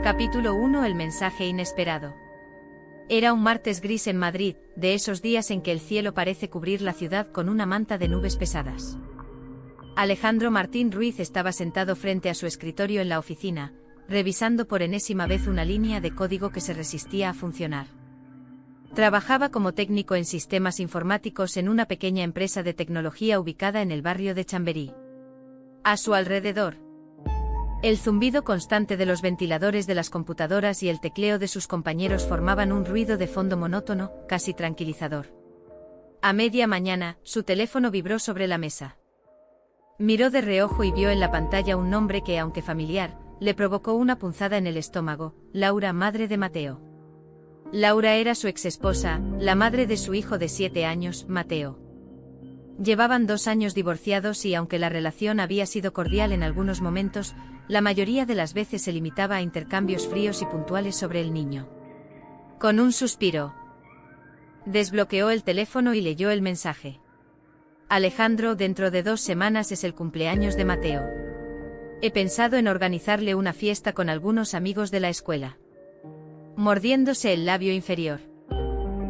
Capítulo 1. El mensaje inesperado. Era un martes gris en Madrid, de esos días en que el cielo parece cubrir la ciudad con una manta de nubes pesadas. Alejandro Martín Ruiz estaba sentado frente a su escritorio en la oficina, revisando por enésima vez una línea de código que se resistía a funcionar. Trabajaba como técnico en sistemas informáticos en una pequeña empresa de tecnología ubicada en el barrio de Chamberí. A su alrededor, el zumbido constante de los ventiladores de las computadoras y el tecleo de sus compañeros formaban un ruido de fondo monótono, casi tranquilizador. A media mañana, su teléfono vibró sobre la mesa. Miró de reojo y vio en la pantalla un nombre que, aunque familiar, le provocó una punzada en el estómago: Laura, madre de Mateo. Laura era su exesposa, la madre de su hijo de 7 años, Mateo. Llevaban 2 años divorciados y aunque la relación había sido cordial en algunos momentos, la mayoría de las veces se limitaba a intercambios fríos y puntuales sobre el niño. Con un suspiro, desbloqueó el teléfono y leyó el mensaje. Alejandro, dentro de 2 semanas es el cumpleaños de Mateo. He pensado en organizarle una fiesta con algunos amigos de la escuela. Mordiéndose el labio inferior.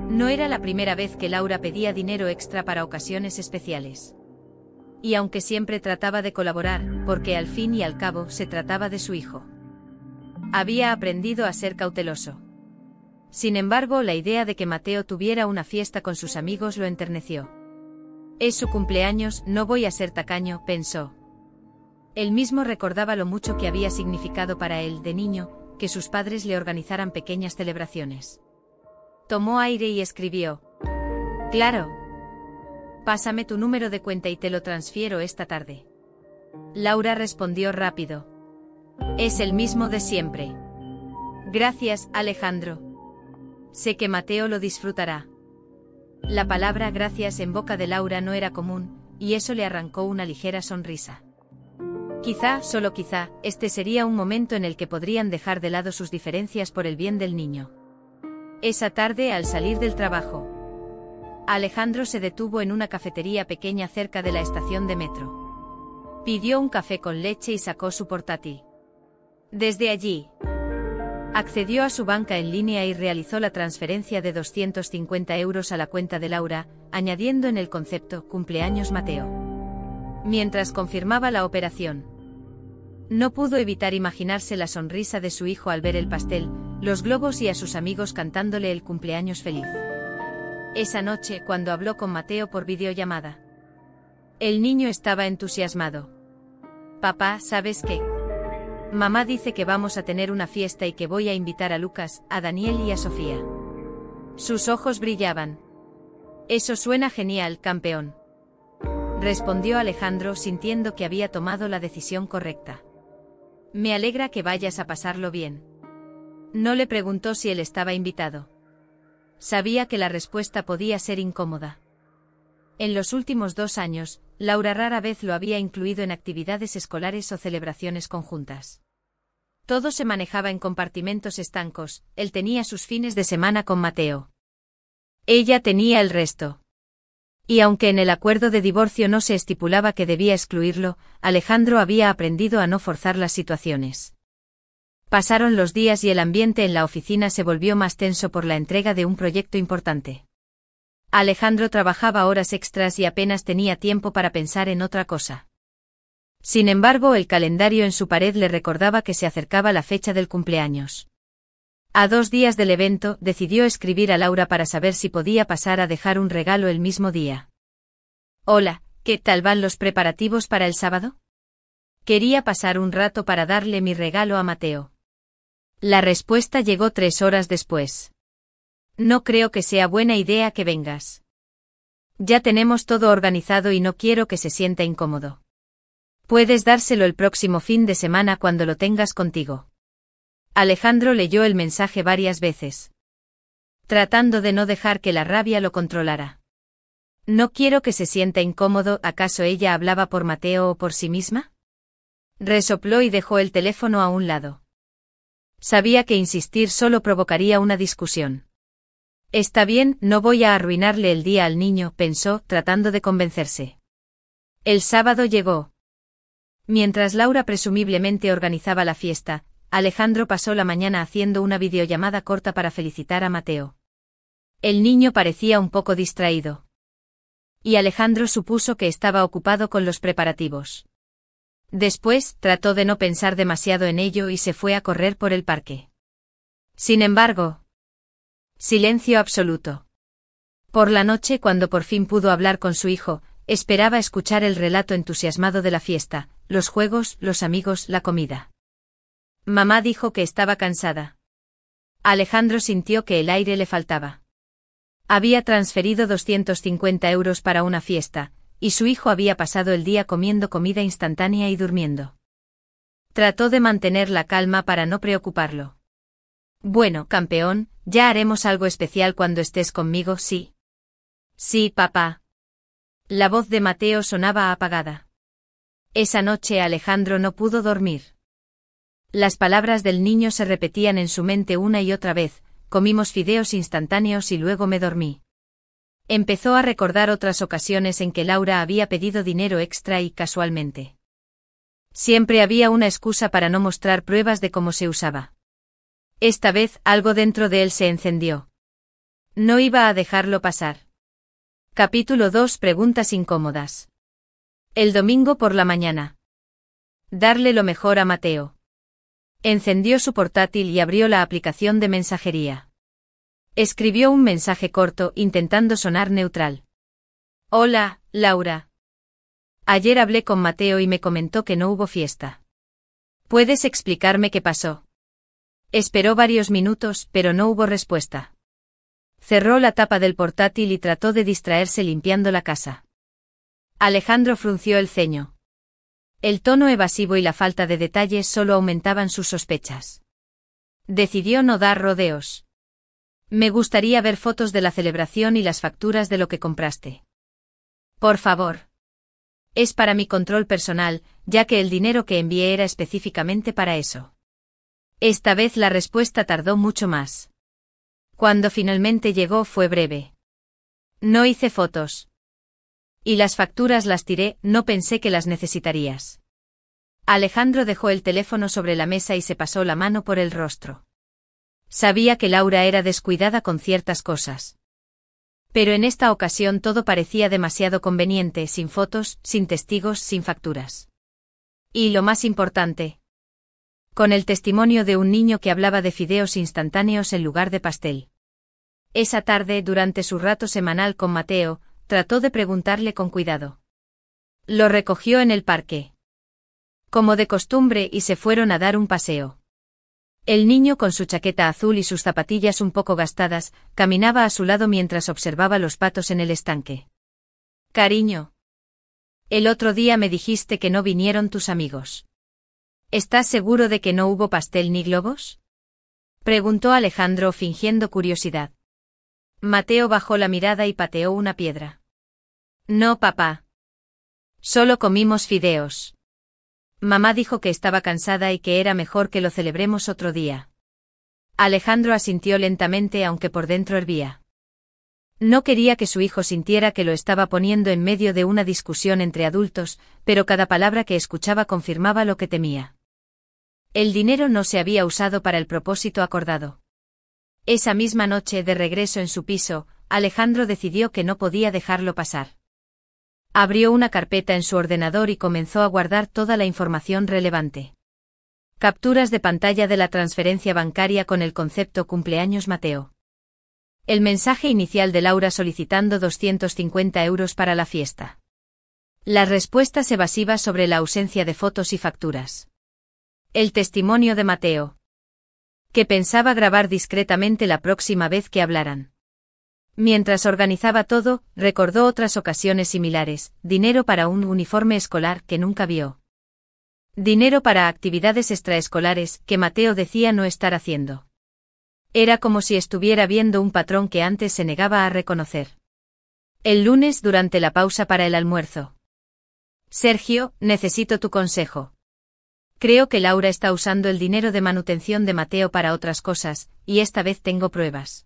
No era la primera vez que Laura pedía dinero extra para ocasiones especiales. Y aunque siempre trataba de colaborar, porque al fin y al cabo se trataba de su hijo, había aprendido a ser cauteloso. Sin embargo, la idea de que Mateo tuviera una fiesta con sus amigos lo enterneció. Es su cumpleaños, no voy a ser tacaño, pensó. Él mismo recordaba lo mucho que había significado para él, de niño, que sus padres le organizaran pequeñas celebraciones. Tomó aire y escribió: Claro. Pásame tu número de cuenta y te lo transfiero esta tarde. Laura respondió rápido: Es el mismo de siempre. Gracias, Alejandro. Sé que Mateo lo disfrutará. La palabra gracias en boca de Laura no era común, y eso le arrancó una ligera sonrisa. Quizá, solo quizá, este sería un momento en el que podrían dejar de lado sus diferencias por el bien del niño. Esa tarde, al salir del trabajo, Alejandro se detuvo en una cafetería pequeña cerca de la estación de metro. Pidió un café con leche y sacó su portátil. Desde allí, accedió a su banca en línea y realizó la transferencia de 250 euros a la cuenta de Laura, añadiendo en el concepto «cumpleaños Mateo». Mientras confirmaba la operación, no pudo evitar imaginarse la sonrisa de su hijo al ver el pastel, los globos y a sus amigos cantándole el cumpleaños feliz. Esa noche, cuando habló con Mateo por videollamada, el niño estaba entusiasmado. Papá, ¿sabes qué? Mamá dice que vamos a tener una fiesta y que voy a invitar a Lucas, a Daniel y a Sofía. Sus ojos brillaban. Eso suena genial, campeón. Respondió Alejandro, sintiendo que había tomado la decisión correcta. Me alegra que vayas a pasarlo bien. No le preguntó si él estaba invitado. Sabía que la respuesta podía ser incómoda. En los últimos 2 años, Laura rara vez lo había incluido en actividades escolares o celebraciones conjuntas. Todo se manejaba en compartimentos estancos, él tenía sus fines de semana con Mateo. Ella tenía el resto. Y aunque en el acuerdo de divorcio no se estipulaba que debía excluirlo, Alejandro había aprendido a no forzar las situaciones. Pasaron los días y el ambiente en la oficina se volvió más tenso por la entrega de un proyecto importante. Alejandro trabajaba horas extras y apenas tenía tiempo para pensar en otra cosa. Sin embargo, el calendario en su pared le recordaba que se acercaba la fecha del cumpleaños. A 2 días del evento, decidió escribir a Laura para saber si podía pasar a dejar un regalo el mismo día. Hola, ¿qué tal van los preparativos para el sábado? Quería pasar un rato para darle mi regalo a Mateo. La respuesta llegó 3 horas después. No creo que sea buena idea que vengas. Ya tenemos todo organizado y no quiero que se sienta incómodo. Puedes dárselo el próximo fin de semana cuando lo tengas contigo. Alejandro leyó el mensaje varias veces, tratando de no dejar que la rabia lo controlara. No quiero que se sienta incómodo, ¿acaso ella hablaba por Mateo o por sí misma? Resopló y dejó el teléfono a un lado. Sabía que insistir solo provocaría una discusión. Está bien, no voy a arruinarle el día al niño, pensó, tratando de convencerse. El sábado llegó. Mientras Laura presumiblemente organizaba la fiesta, Alejandro pasó la mañana haciendo una videollamada corta para felicitar a Mateo. El niño parecía un poco distraído. Y Alejandro supuso que estaba ocupado con los preparativos. Después, trató de no pensar demasiado en ello y se fue a correr por el parque. Sin embargo, silencio absoluto. Por la noche, cuando por fin pudo hablar con su hijo, esperaba escuchar el relato entusiasmado de la fiesta, los juegos, los amigos, la comida. Mamá dijo que estaba cansada. Alejandro sintió que el aire le faltaba. Había transferido 250 euros para una fiesta, y su hijo había pasado el día comiendo comida instantánea y durmiendo. Trató de mantener la calma para no preocuparlo. Bueno, campeón, ya haremos algo especial cuando estés conmigo, ¿sí? Sí, papá. La voz de Mateo sonaba apagada. Esa noche Alejandro no pudo dormir. Las palabras del niño se repetían en su mente una y otra vez: comimos fideos instantáneos y luego me dormí. Empezó a recordar otras ocasiones en que Laura había pedido dinero extra y casualmente. Siempre había una excusa para no mostrar pruebas de cómo se usaba. Esta vez algo dentro de él se encendió. No iba a dejarlo pasar. Capítulo 2. Preguntas incómodas. El domingo por la mañana. Darle lo mejor a Mateo. Encendió su portátil y abrió la aplicación de mensajería. Escribió un mensaje corto, intentando sonar neutral. Hola, Laura. Ayer hablé con Mateo y me comentó que no hubo fiesta. ¿Puedes explicarme qué pasó? Esperó varios minutos, pero no hubo respuesta. Cerró la tapa del portátil y trató de distraerse limpiando la casa. Alejandro frunció el ceño. El tono evasivo y la falta de detalles solo aumentaban sus sospechas. Decidió no dar rodeos. Me gustaría ver fotos de la celebración y las facturas de lo que compraste. Por favor. Es para mi control personal, ya que el dinero que envié era específicamente para eso. Esta vez la respuesta tardó mucho más. Cuando finalmente llegó fue breve. No hice fotos. Y las facturas las tiré, no pensé que las necesitarías. Alejandro dejó el teléfono sobre la mesa y se pasó la mano por el rostro. Sabía que Laura era descuidada con ciertas cosas. Pero en esta ocasión todo parecía demasiado conveniente, sin fotos, sin testigos, sin facturas. Y lo más importante, con el testimonio de un niño que hablaba de fideos instantáneos en lugar de pastel. Esa tarde, durante su rato semanal con Mateo, trató de preguntarle con cuidado. Lo recogió en el parque, como de costumbre, y se fueron a dar un paseo. El niño, con su chaqueta azul y sus zapatillas un poco gastadas, caminaba a su lado mientras observaba los patos en el estanque. Cariño, el otro día me dijiste que no vinieron tus amigos. ¿Estás seguro de que no hubo pastel ni globos? Preguntó Alejandro fingiendo curiosidad. Mateo bajó la mirada y pateó una piedra. No, papá. Solo comimos fideos. Mamá dijo que estaba cansada y que era mejor que lo celebremos otro día. Alejandro asintió lentamente, aunque por dentro hervía. No quería que su hijo sintiera que lo estaba poniendo en medio de una discusión entre adultos, pero cada palabra que escuchaba confirmaba lo que temía. El dinero no se había usado para el propósito acordado. Esa misma noche, de regreso en su piso, Alejandro decidió que no podía dejarlo pasar. Abrió una carpeta en su ordenador y comenzó a guardar toda la información relevante. Capturas de pantalla de la transferencia bancaria con el concepto cumpleaños Mateo. El mensaje inicial de Laura solicitando 250 euros para la fiesta. Las respuestas evasivas sobre la ausencia de fotos y facturas. El testimonio de Mateo, que pensaba grabar discretamente la próxima vez que hablaran. Mientras organizaba todo, recordó otras ocasiones similares: dinero para un uniforme escolar que nunca vio. Dinero para actividades extraescolares que Mateo decía no estar haciendo. Era como si estuviera viendo un patrón que antes se negaba a reconocer. El lunes, durante la pausa para el almuerzo. Sergio, necesito tu consejo. Creo que Laura está usando el dinero de manutención de Mateo para otras cosas, y esta vez tengo pruebas.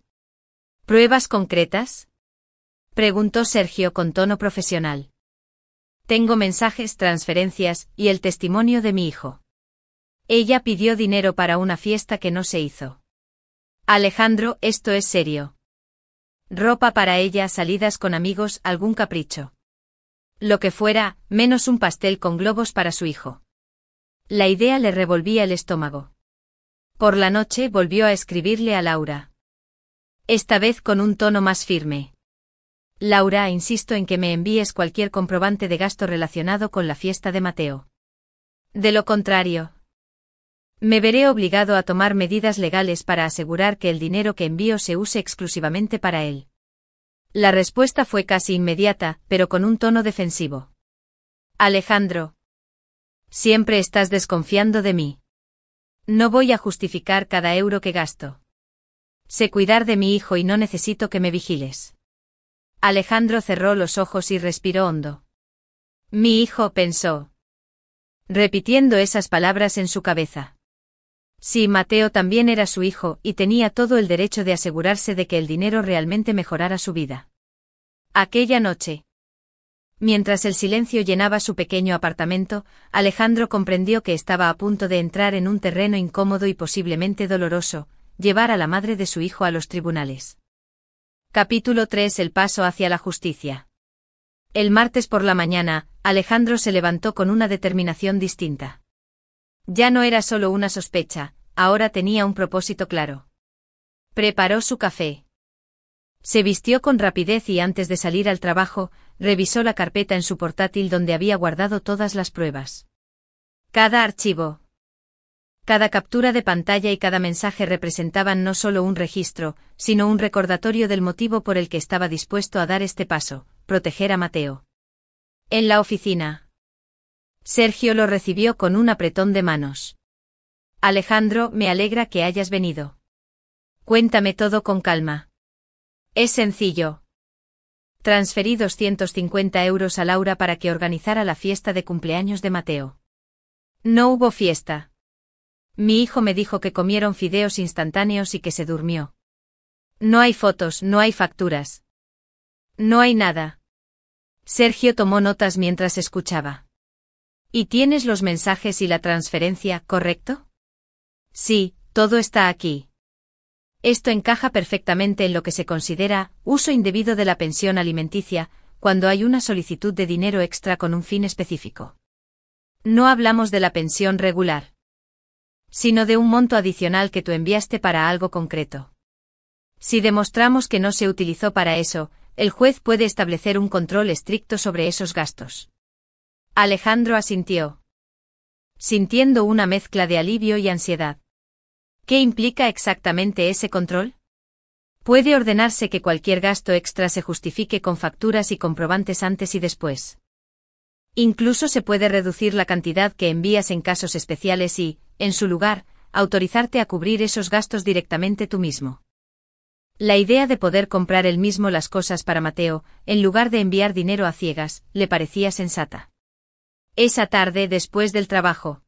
¿Pruebas concretas?, preguntó Sergio con tono profesional. Tengo mensajes, transferencias, y el testimonio de mi hijo. Ella pidió dinero para una fiesta que no se hizo. Alejandro, esto es serio. Ropa para ella, salidas con amigos, algún capricho. Lo que fuera, menos un pastel con globos para su hijo. La idea le revolvía el estómago. Por la noche volvió a escribirle a Laura. Esta vez con un tono más firme. Laura, insisto en que me envíes cualquier comprobante de gasto relacionado con la fiesta de Mateo. De lo contrario, me veré obligado a tomar medidas legales para asegurar que el dinero que envío se use exclusivamente para él. La respuesta fue casi inmediata, pero con un tono defensivo. Alejandro. Siempre estás desconfiando de mí. No voy a justificar cada euro que gasto. Sé cuidar de mi hijo y no necesito que me vigiles. Alejandro cerró los ojos y respiró hondo. Mi hijo, pensó, repitiendo esas palabras en su cabeza. Sí, Mateo también era su hijo y tenía todo el derecho de asegurarse de que el dinero realmente mejorara su vida. Aquella noche, mientras el silencio llenaba su pequeño apartamento, Alejandro comprendió que estaba a punto de entrar en un terreno incómodo y posiblemente doloroso, llevar a la madre de su hijo a los tribunales. Capítulo 3. El paso hacia la justicia. El martes por la mañana, Alejandro se levantó con una determinación distinta. Ya no era solo una sospecha, ahora tenía un propósito claro. Preparó su café. Se vistió con rapidez y antes de salir al trabajo, revisó la carpeta en su portátil donde había guardado todas las pruebas. Cada archivo, cada captura de pantalla y cada mensaje representaban no solo un registro, sino un recordatorio del motivo por el que estaba dispuesto a dar este paso, proteger a Mateo. En la oficina, Sergio lo recibió con un apretón de manos. Alejandro, me alegra que hayas venido. Cuéntame todo con calma. Es sencillo. Transferí 250 euros a Laura para que organizara la fiesta de cumpleaños de Mateo. No hubo fiesta. Mi hijo me dijo que comieron fideos instantáneos y que se durmió. No hay fotos, no hay facturas. No hay nada. Sergio tomó notas mientras escuchaba. ¿Y tienes los mensajes y la transferencia, correcto? Sí, todo está aquí. Esto encaja perfectamente en lo que se considera uso indebido de la pensión alimenticia, cuando hay una solicitud de dinero extra con un fin específico. No hablamos de la pensión regular, sino de un monto adicional que tú enviaste para algo concreto. Si demostramos que no se utilizó para eso, el juez puede establecer un control estricto sobre esos gastos. Alejandro asintió, sintiendo una mezcla de alivio y ansiedad. ¿Qué implica exactamente ese control? Puede ordenarse que cualquier gasto extra se justifique con facturas y comprobantes antes y después. Incluso se puede reducir la cantidad que envías en casos especiales y, en su lugar, autorizarte a cubrir esos gastos directamente tú mismo. La idea de poder comprar él mismo las cosas para Mateo, en lugar de enviar dinero a ciegas, le parecía sensata. Esa tarde, después del trabajo,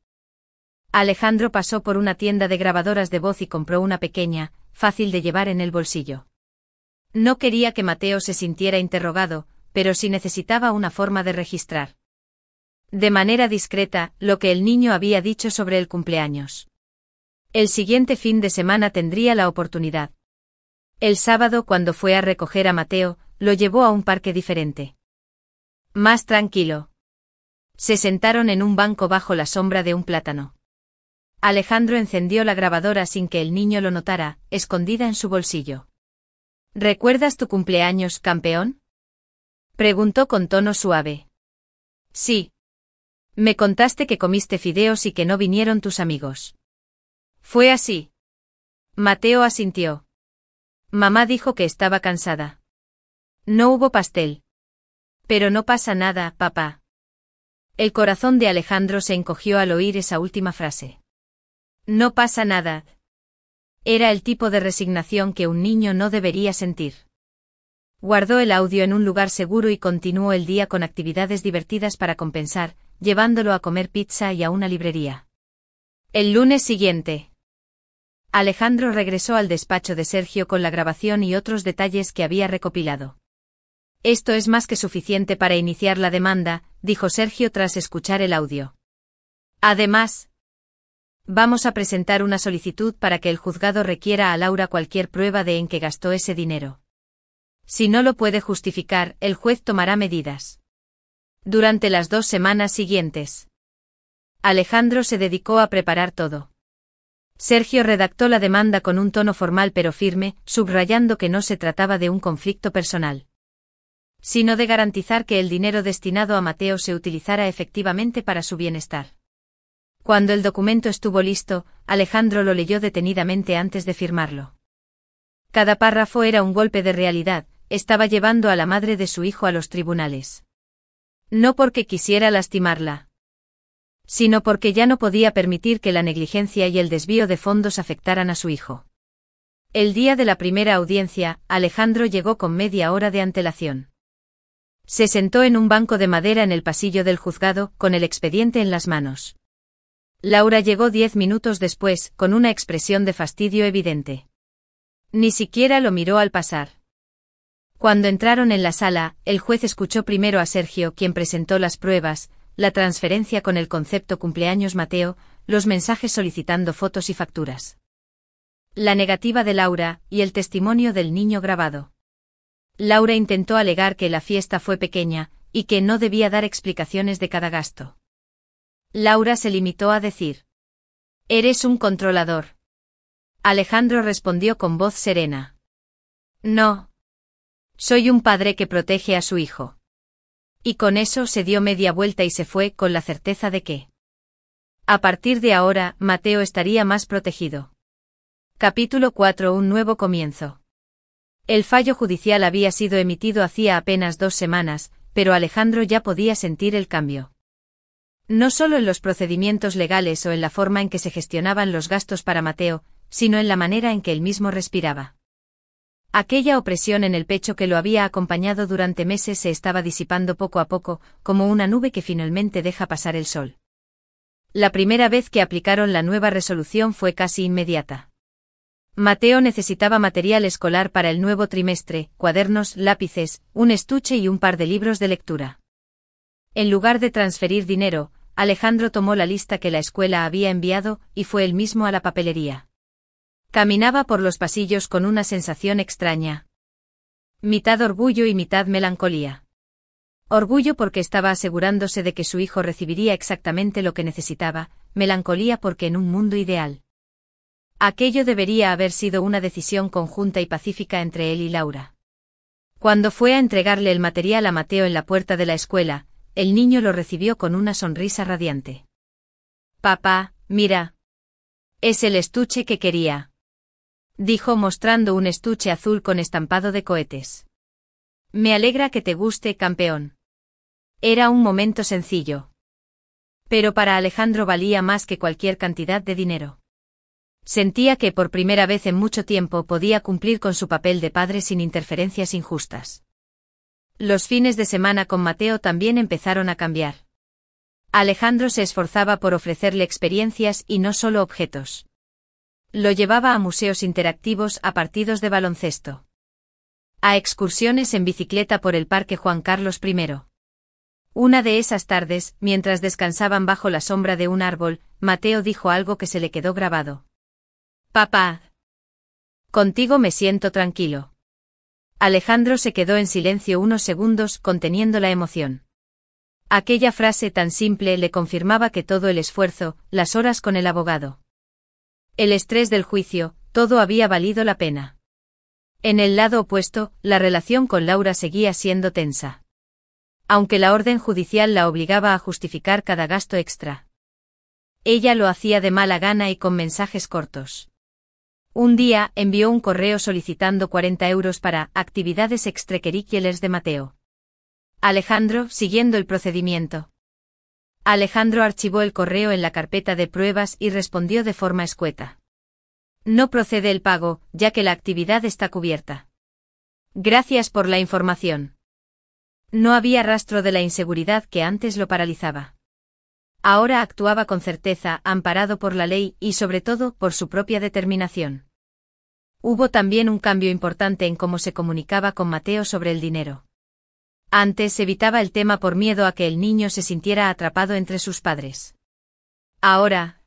Alejandro pasó por una tienda de grabadoras de voz y compró una pequeña, fácil de llevar en el bolsillo. No quería que Mateo se sintiera interrogado, pero sí necesitaba una forma de registrar, de manera discreta, lo que el niño había dicho sobre el cumpleaños. El siguiente fin de semana tendría la oportunidad. El sábado, cuando fue a recoger a Mateo, lo llevó a un parque diferente, más tranquilo. Se sentaron en un banco bajo la sombra de un plátano. Alejandro encendió la grabadora sin que el niño lo notara, escondida en su bolsillo. ¿Recuerdas tu cumpleaños, campeón? Preguntó con tono suave. Sí. Me contaste que comiste fideos y que no vinieron tus amigos. ¿Fue así? Mateo asintió. Mamá dijo que estaba cansada. No hubo pastel. Pero no pasa nada, papá. El corazón de Alejandro se encogió al oír esa última frase. No pasa nada. Era el tipo de resignación que un niño no debería sentir. Guardó el audio en un lugar seguro y continuó el día con actividades divertidas para compensar, llevándolo a comer pizza y a una librería. El lunes siguiente, Alejandro regresó al despacho de Sergio con la grabación y otros detalles que había recopilado. Esto es más que suficiente para iniciar la demanda, dijo Sergio tras escuchar el audio. Además, Vamos a presentar una solicitud para que el juzgado requiera a Laura cualquier prueba de en que gastó ese dinero. Si no lo puede justificar, el juez tomará medidas. Durante las 2 semanas siguientes, Alejandro se dedicó a preparar todo. Sergio redactó la demanda con un tono formal pero firme, subrayando que no se trataba de un conflicto personal, sino de garantizar que el dinero destinado a Mateo se utilizara efectivamente para su bienestar. Cuando el documento estuvo listo, Alejandro lo leyó detenidamente antes de firmarlo. Cada párrafo era un golpe de realidad, estaba llevando a la madre de su hijo a los tribunales. No porque quisiera lastimarla, sino porque ya no podía permitir que la negligencia y el desvío de fondos afectaran a su hijo. El día de la primera audiencia, Alejandro llegó con media hora de antelación. Se sentó en un banco de madera en el pasillo del juzgado, con el expediente en las manos. Laura llegó 10 minutos después, con una expresión de fastidio evidente. Ni siquiera lo miró al pasar. Cuando entraron en la sala, el juez escuchó primero a Sergio, quien presentó las pruebas, la transferencia con el concepto cumpleaños Mateo, los mensajes solicitando fotos y facturas, la negativa de Laura, y el testimonio del niño grabado. Laura intentó alegar que la fiesta fue pequeña, y que no debía dar explicaciones de cada gasto. Laura se limitó a decir: «Eres un controlador». Alejandro respondió con voz serena: «No. Soy un padre que protege a su hijo». Y con eso se dio media vuelta y se fue, con la certeza de que, a partir de ahora, Mateo estaría más protegido. Capítulo 4: Un nuevo comienzo. El fallo judicial había sido emitido hacía apenas 2 semanas, pero Alejandro ya podía sentir el cambio. No solo en los procedimientos legales o en la forma en que se gestionaban los gastos para Mateo, sino en la manera en que él mismo respiraba. Aquella opresión en el pecho que lo había acompañado durante meses se estaba disipando poco a poco, como una nube que finalmente deja pasar el sol. La primera vez que aplicaron la nueva resolución fue casi inmediata. Mateo necesitaba material escolar para el nuevo trimestre, cuadernos, lápices, un estuche y un par de libros de lectura. En lugar de transferir dinero, Alejandro tomó la lista que la escuela había enviado, y fue él mismo a la papelería. Caminaba por los pasillos con una sensación extraña. Mitad orgullo y mitad melancolía. Orgullo porque estaba asegurándose de que su hijo recibiría exactamente lo que necesitaba, melancolía porque en un mundo ideal, aquello debería haber sido una decisión conjunta y pacífica entre él y Laura. Cuando fue a entregarle el material a Mateo en la puerta de la escuela, el niño lo recibió con una sonrisa radiante. «Papá, mira. Es el estuche que quería», dijo mostrando un estuche azul con estampado de cohetes. «Me alegra que te guste, campeón». Era un momento sencillo, pero para Alejandro valía más que cualquier cantidad de dinero. Sentía que por primera vez en mucho tiempo podía cumplir con su papel de padre sin interferencias injustas. Los fines de semana con Mateo también empezaron a cambiar. Alejandro se esforzaba por ofrecerle experiencias y no solo objetos. Lo llevaba a museos interactivos, a partidos de baloncesto, a excursiones en bicicleta por el Parque Juan Carlos I. Una de esas tardes, mientras descansaban bajo la sombra de un árbol, Mateo dijo algo que se le quedó grabado. «Papá. Contigo me siento tranquilo». Alejandro se quedó en silencio unos segundos, conteniendo la emoción. Aquella frase tan simple le confirmaba que todo el esfuerzo, las horas con el abogado, el estrés del juicio, todo había valido la pena. En el lado opuesto, la relación con Laura seguía siendo tensa. Aunque la orden judicial la obligaba a justificar cada gasto extra, ella lo hacía de mala gana y con mensajes cortos. Un día, envió un correo solicitando 40 euros para actividades extracurriculares de Mateo. Alejandro, siguiendo el procedimiento. Alejandro archivó el correo en la carpeta de pruebas y respondió de forma escueta. «No procede el pago, ya que la actividad está cubierta. Gracias por la información». No había rastro de la inseguridad que antes lo paralizaba. Ahora actuaba con certeza, amparado por la ley y sobre todo por su propia determinación. Hubo también un cambio importante en cómo se comunicaba con Mateo sobre el dinero. Antes evitaba el tema por miedo a que el niño se sintiera atrapado entre sus padres. Ahora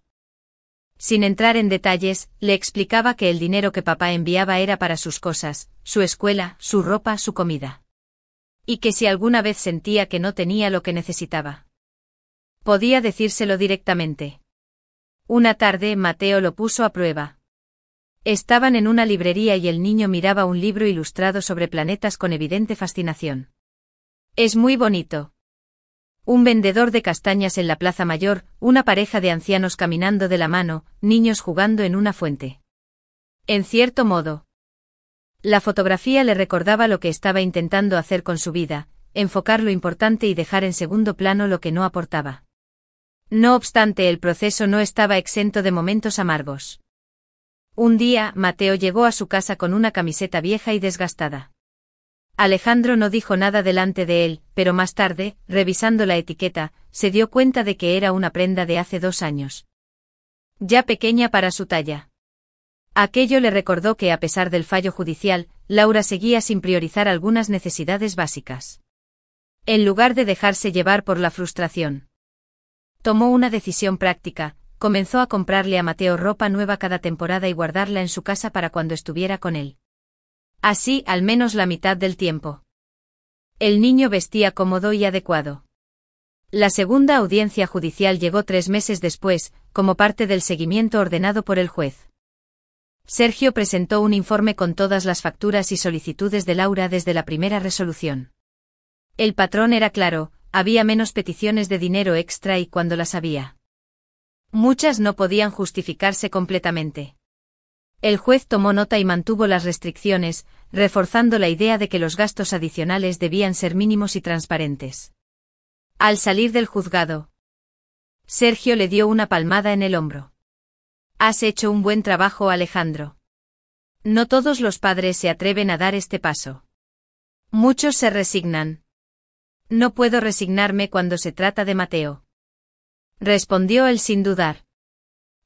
Sin entrar en detalles, le explicaba que el dinero que papá enviaba era para sus cosas, su escuela, su ropa, su comida. Y que si alguna vez sentía que no tenía lo que necesitaba, podía decírselo directamente. Una tarde Mateo lo puso a prueba. Estaban en una librería y el niño miraba un libro ilustrado sobre planetas con evidente fascinación. Es muy bonito. Un vendedor de castañas en la Plaza Mayor, una pareja de ancianos caminando de la mano, niños jugando en una fuente. En cierto modo, la fotografía le recordaba lo que estaba intentando hacer con su vida, enfocar lo importante y dejar en segundo plano lo que no aportaba. No obstante, el proceso no estaba exento de momentos amargos. Un día, Mateo llegó a su casa con una camiseta vieja y desgastada. Alejandro no dijo nada delante de él, pero más tarde, revisando la etiqueta, se dio cuenta de que era una prenda de hace 2 años. Ya pequeña para su talla. Aquello le recordó que a pesar del fallo judicial, Laura seguía sin priorizar algunas necesidades básicas. En lugar de dejarse llevar por la frustración, tomó una decisión práctica, comenzó a comprarle a Mateo ropa nueva cada temporada y guardarla en su casa para cuando estuviera con él. Así, al menos la mitad del tiempo. El niño vestía cómodo y adecuado. La segunda audiencia judicial llegó 3 meses después, como parte del seguimiento ordenado por el juez. Sergio presentó un informe con todas las facturas y solicitudes de Laura desde la primera resolución. El patrón era claro, había menos peticiones de dinero extra y cuando las había, muchas no podían justificarse completamente. El juez tomó nota y mantuvo las restricciones, reforzando la idea de que los gastos adicionales debían ser mínimos y transparentes. Al salir del juzgado, Sergio le dio una palmada en el hombro. Has hecho un buen trabajo, Alejandro. No todos los padres se atreven a dar este paso. Muchos se resignan. No puedo resignarme cuando se trata de Mateo, respondió él sin dudar.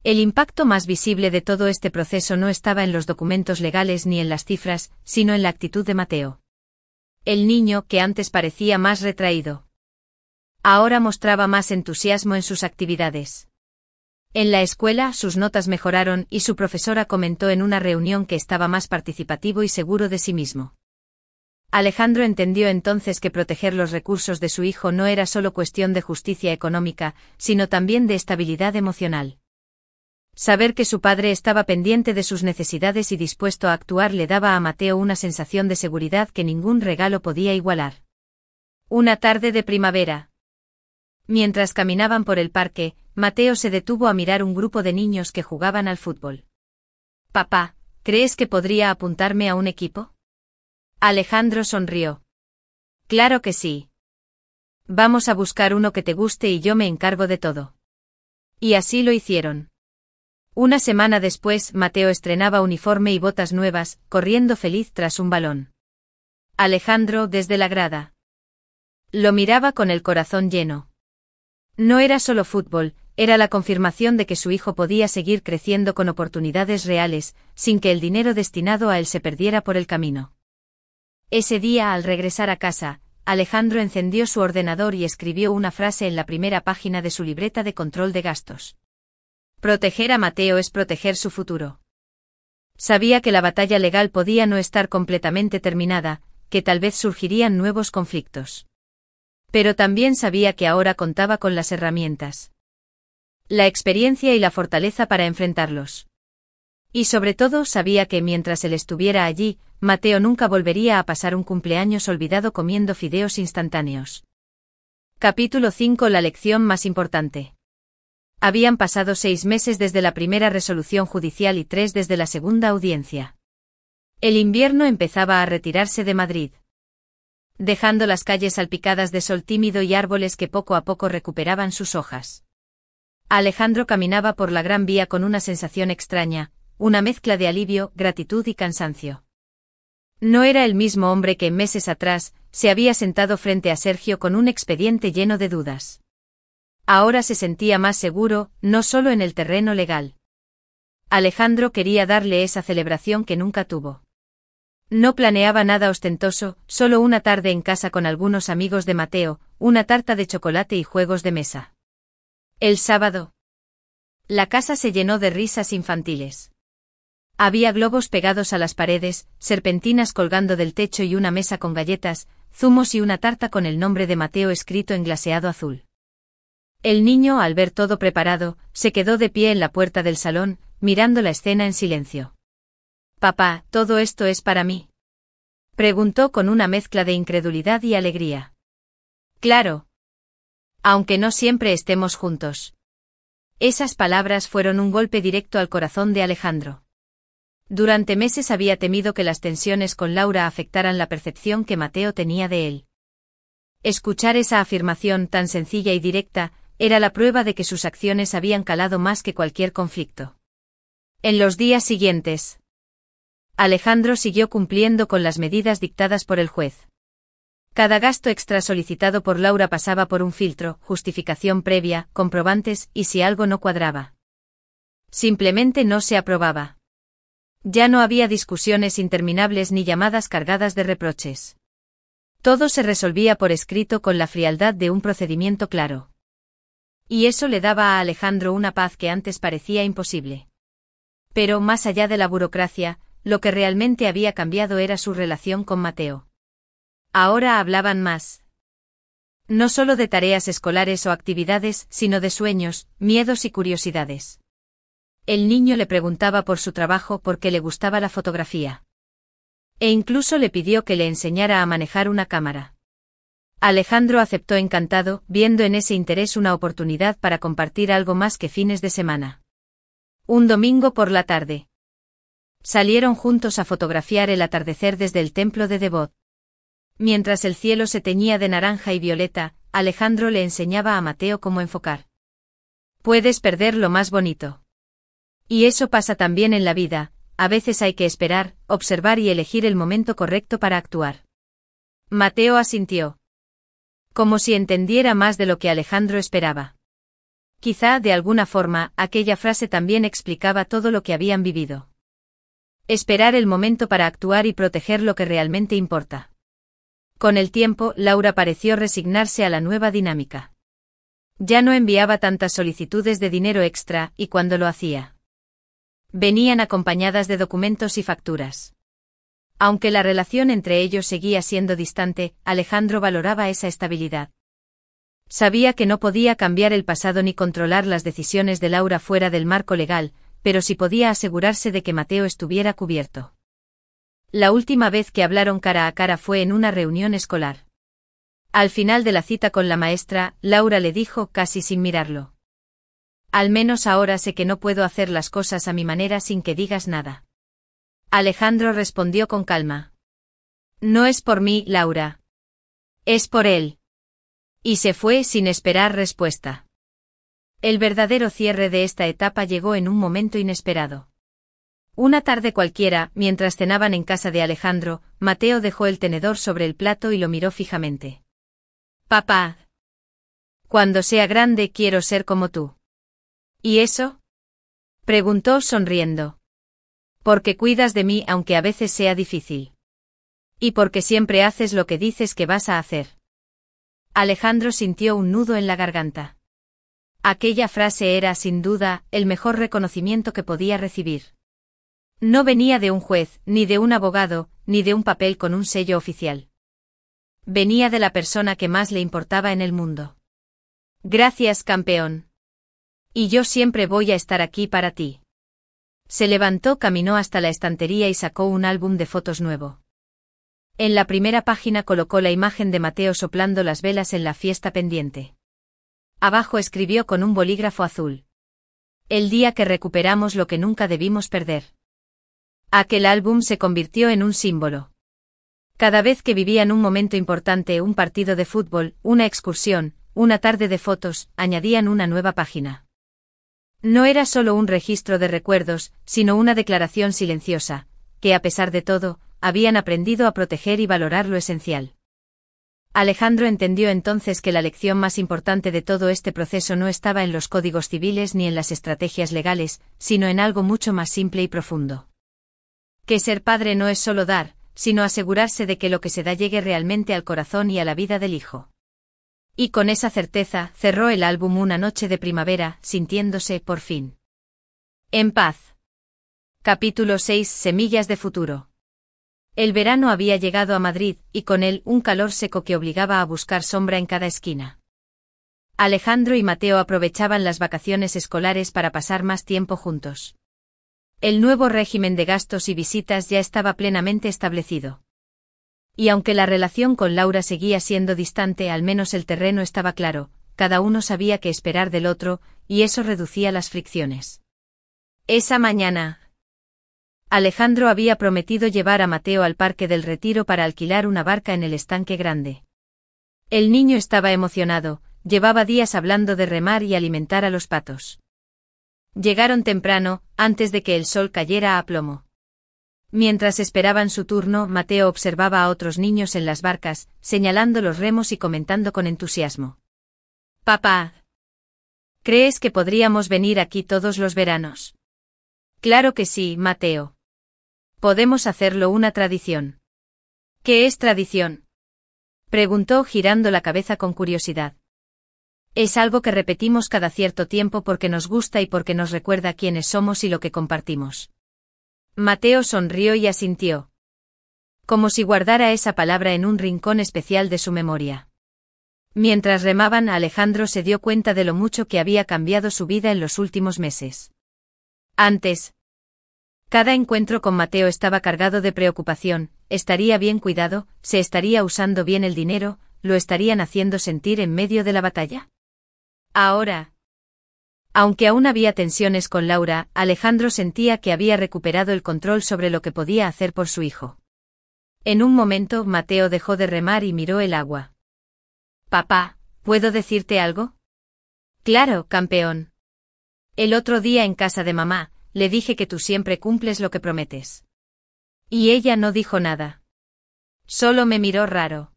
El impacto más visible de todo este proceso no estaba en los documentos legales ni en las cifras, sino en la actitud de Mateo. El niño, que antes parecía más retraído, ahora mostraba más entusiasmo en sus actividades. En la escuela, sus notas mejoraron y su profesora comentó en una reunión que estaba más participativo y seguro de sí mismo. Alejandro entendió entonces que proteger los recursos de su hijo no era solo cuestión de justicia económica, sino también de estabilidad emocional. Saber que su padre estaba pendiente de sus necesidades y dispuesto a actuar le daba a Mateo una sensación de seguridad que ningún regalo podía igualar. Una tarde de primavera. Mientras caminaban por el parque, Mateo se detuvo a mirar un grupo de niños que jugaban al fútbol. Papá, ¿crees que podría apuntarme a un equipo? Alejandro sonrió. Claro que sí. Vamos a buscar uno que te guste y yo me encargo de todo. Y así lo hicieron. Una semana después, Mateo estrenaba uniforme y botas nuevas, corriendo feliz tras un balón. Alejandro, desde la grada, lo miraba con el corazón lleno. No era solo fútbol, era la confirmación de que su hijo podía seguir creciendo con oportunidades reales, sin que el dinero destinado a él se perdiera por el camino. Ese día, al regresar a casa, Alejandro encendió su ordenador y escribió una frase en la primera página de su libreta de control de gastos. Proteger a Mateo es proteger su futuro. Sabía que la batalla legal podía no estar completamente terminada, que tal vez surgirían nuevos conflictos. Pero también sabía que ahora contaba con las herramientas, la experiencia y la fortaleza para enfrentarlos. Y sobre todo sabía que mientras él estuviera allí, Mateo nunca volvería a pasar un cumpleaños olvidado comiendo fideos instantáneos. Capítulo 5. La lección más importante. Habían pasado 6 meses desde la primera resolución judicial y 3 desde la segunda audiencia. El invierno empezaba a retirarse de Madrid, dejando las calles salpicadas de sol tímido y árboles que poco a poco recuperaban sus hojas. Alejandro caminaba por la Gran Vía con una sensación extraña, una mezcla de alivio, gratitud y cansancio. No era el mismo hombre que meses atrás se había sentado frente a Sergio con un expediente lleno de dudas. Ahora se sentía más seguro, no solo en el terreno legal. Alejandro quería darle esa celebración que nunca tuvo. No planeaba nada ostentoso, solo una tarde en casa con algunos amigos de Mateo, una tarta de chocolate y juegos de mesa. El sábado, La casa se llenó de risas infantiles. Había globos pegados a las paredes, serpentinas colgando del techo y una mesa con galletas, zumos y una tarta con el nombre de Mateo escrito en glaseado azul. El niño, al ver todo preparado, se quedó de pie en la puerta del salón, mirando la escena en silencio. «Papá, ¿todo esto es para mí?», preguntó con una mezcla de incredulidad y alegría. «Claro. Aunque no siempre estemos juntos». Esas palabras fueron un golpe directo al corazón de Alejandro. Durante meses había temido que las tensiones con Laura afectaran la percepción que Mateo tenía de él. Escuchar esa afirmación tan sencilla y directa era la prueba de que sus acciones habían calado más que cualquier conflicto. En los días siguientes, Alejandro siguió cumpliendo con las medidas dictadas por el juez. Cada gasto extra solicitado por Laura pasaba por un filtro, justificación previa, comprobantes y si algo no cuadraba. Simplemente no se aprobaba. Ya no había discusiones interminables ni llamadas cargadas de reproches. Todo se resolvía por escrito con la frialdad de un procedimiento claro. Y eso le daba a Alejandro una paz que antes parecía imposible. Pero más allá de la burocracia, lo que realmente había cambiado era su relación con Mateo. Ahora hablaban más. No solo de tareas escolares o actividades, sino de sueños, miedos y curiosidades. El niño le preguntaba por su trabajo porque le gustaba la fotografía. E incluso le pidió que le enseñara a manejar una cámara. Alejandro aceptó encantado, viendo en ese interés una oportunidad para compartir algo más que fines de semana. Un domingo por la tarde. Salieron juntos a fotografiar el atardecer desde el templo de Devot. Mientras el cielo se teñía de naranja y violeta, Alejandro le enseñaba a Mateo cómo enfocar. Puedes perder lo más bonito. Y eso pasa también en la vida, a veces hay que esperar, observar y elegir el momento correcto para actuar. Mateo asintió. Como si entendiera más de lo que Alejandro esperaba. Quizá, de alguna forma, aquella frase también explicaba todo lo que habían vivido. Esperar el momento para actuar y proteger lo que realmente importa. Con el tiempo, Laura pareció resignarse a la nueva dinámica. Ya no enviaba tantas solicitudes de dinero extra, y cuando lo hacía, venían acompañadas de documentos y facturas. Aunque la relación entre ellos seguía siendo distante, Alejandro valoraba esa estabilidad. Sabía que no podía cambiar el pasado ni controlar las decisiones de Laura fuera del marco legal, pero sí podía asegurarse de que Mateo estuviera cubierto. La última vez que hablaron cara a cara fue en una reunión escolar. Al final de la cita con la maestra, Laura le dijo casi sin mirarlo. Al menos ahora sé que no puedo hacer las cosas a mi manera sin que digas nada. Alejandro respondió con calma. No es por mí, Laura. Es por él. Y se fue sin esperar respuesta. El verdadero cierre de esta etapa llegó en un momento inesperado. Una tarde cualquiera, mientras cenaban en casa de Alejandro, Mateo dejó el tenedor sobre el plato y lo miró fijamente. Papá. Cuando sea grande quiero ser como tú. ¿Y eso? Preguntó sonriendo. Porque cuidas de mí aunque a veces sea difícil. Y porque siempre haces lo que dices que vas a hacer. Alejandro sintió un nudo en la garganta. Aquella frase era, sin duda, el mejor reconocimiento que podía recibir. No venía de un juez, ni de un abogado, ni de un papel con un sello oficial. Venía de la persona que más le importaba en el mundo. Gracias, campeón. Y yo siempre voy a estar aquí para ti. Se levantó, caminó hasta la estantería y sacó un álbum de fotos nuevo. En la primera página colocó la imagen de Mateo soplando las velas en la fiesta pendiente. Abajo escribió con un bolígrafo azul. El día que recuperamos lo que nunca debimos perder. Aquel álbum se convirtió en un símbolo. Cada vez que vivían un momento importante, un partido de fútbol, una excursión, una tarde de fotos, añadían una nueva página. No era solo un registro de recuerdos, sino una declaración silenciosa, que a pesar de todo, habían aprendido a proteger y valorar lo esencial. Alejandro entendió entonces que la lección más importante de todo este proceso no estaba en los códigos civiles ni en las estrategias legales, sino en algo mucho más simple y profundo. Que ser padre no es solo dar, sino asegurarse de que lo que se da llegue realmente al corazón y a la vida del hijo. Y con esa certeza, cerró el álbum una noche de primavera, sintiéndose, por fin, en paz. Capítulo 6. Semillas de futuro. El verano había llegado a Madrid, y con él un calor seco que obligaba a buscar sombra en cada esquina. Alejandro y Mateo aprovechaban las vacaciones escolares para pasar más tiempo juntos. El nuevo régimen de gastos y visitas ya estaba plenamente establecido. Y aunque la relación con Laura seguía siendo distante, al menos el terreno estaba claro, cada uno sabía qué esperar del otro, y eso reducía las fricciones. Esa mañana, Alejandro había prometido llevar a Mateo al Parque del Retiro para alquilar una barca en el estanque grande. El niño estaba emocionado, llevaba días hablando de remar y alimentar a los patos. Llegaron temprano, antes de que el sol cayera a plomo. Mientras esperaban su turno, Mateo observaba a otros niños en las barcas, señalando los remos y comentando con entusiasmo. «Papá, ¿crees que podríamos venir aquí todos los veranos?» «Claro que sí, Mateo. Podemos hacerlo una tradición». «¿Qué es tradición?», preguntó girando la cabeza con curiosidad. «Es algo que repetimos cada cierto tiempo porque nos gusta y porque nos recuerda quiénes somos y lo que compartimos». Mateo sonrió y asintió. Como si guardara esa palabra en un rincón especial de su memoria. Mientras remaban, Alejandro se dio cuenta de lo mucho que había cambiado su vida en los últimos meses. Antes, cada encuentro con Mateo estaba cargado de preocupación: ¿estaría bien cuidado? ¿Se estaría usando bien el dinero? ¿Lo estarían haciendo sentir en medio de la batalla? Ahora, aunque aún había tensiones con Laura, Alejandro sentía que había recuperado el control sobre lo que podía hacer por su hijo. En un momento, Mateo dejó de remar y miró el agua. «Papá, ¿puedo decirte algo?» «Claro, campeón. El otro día en casa de mamá, le dije que tú siempre cumples lo que prometes». Y ella no dijo nada. Solo me miró raro.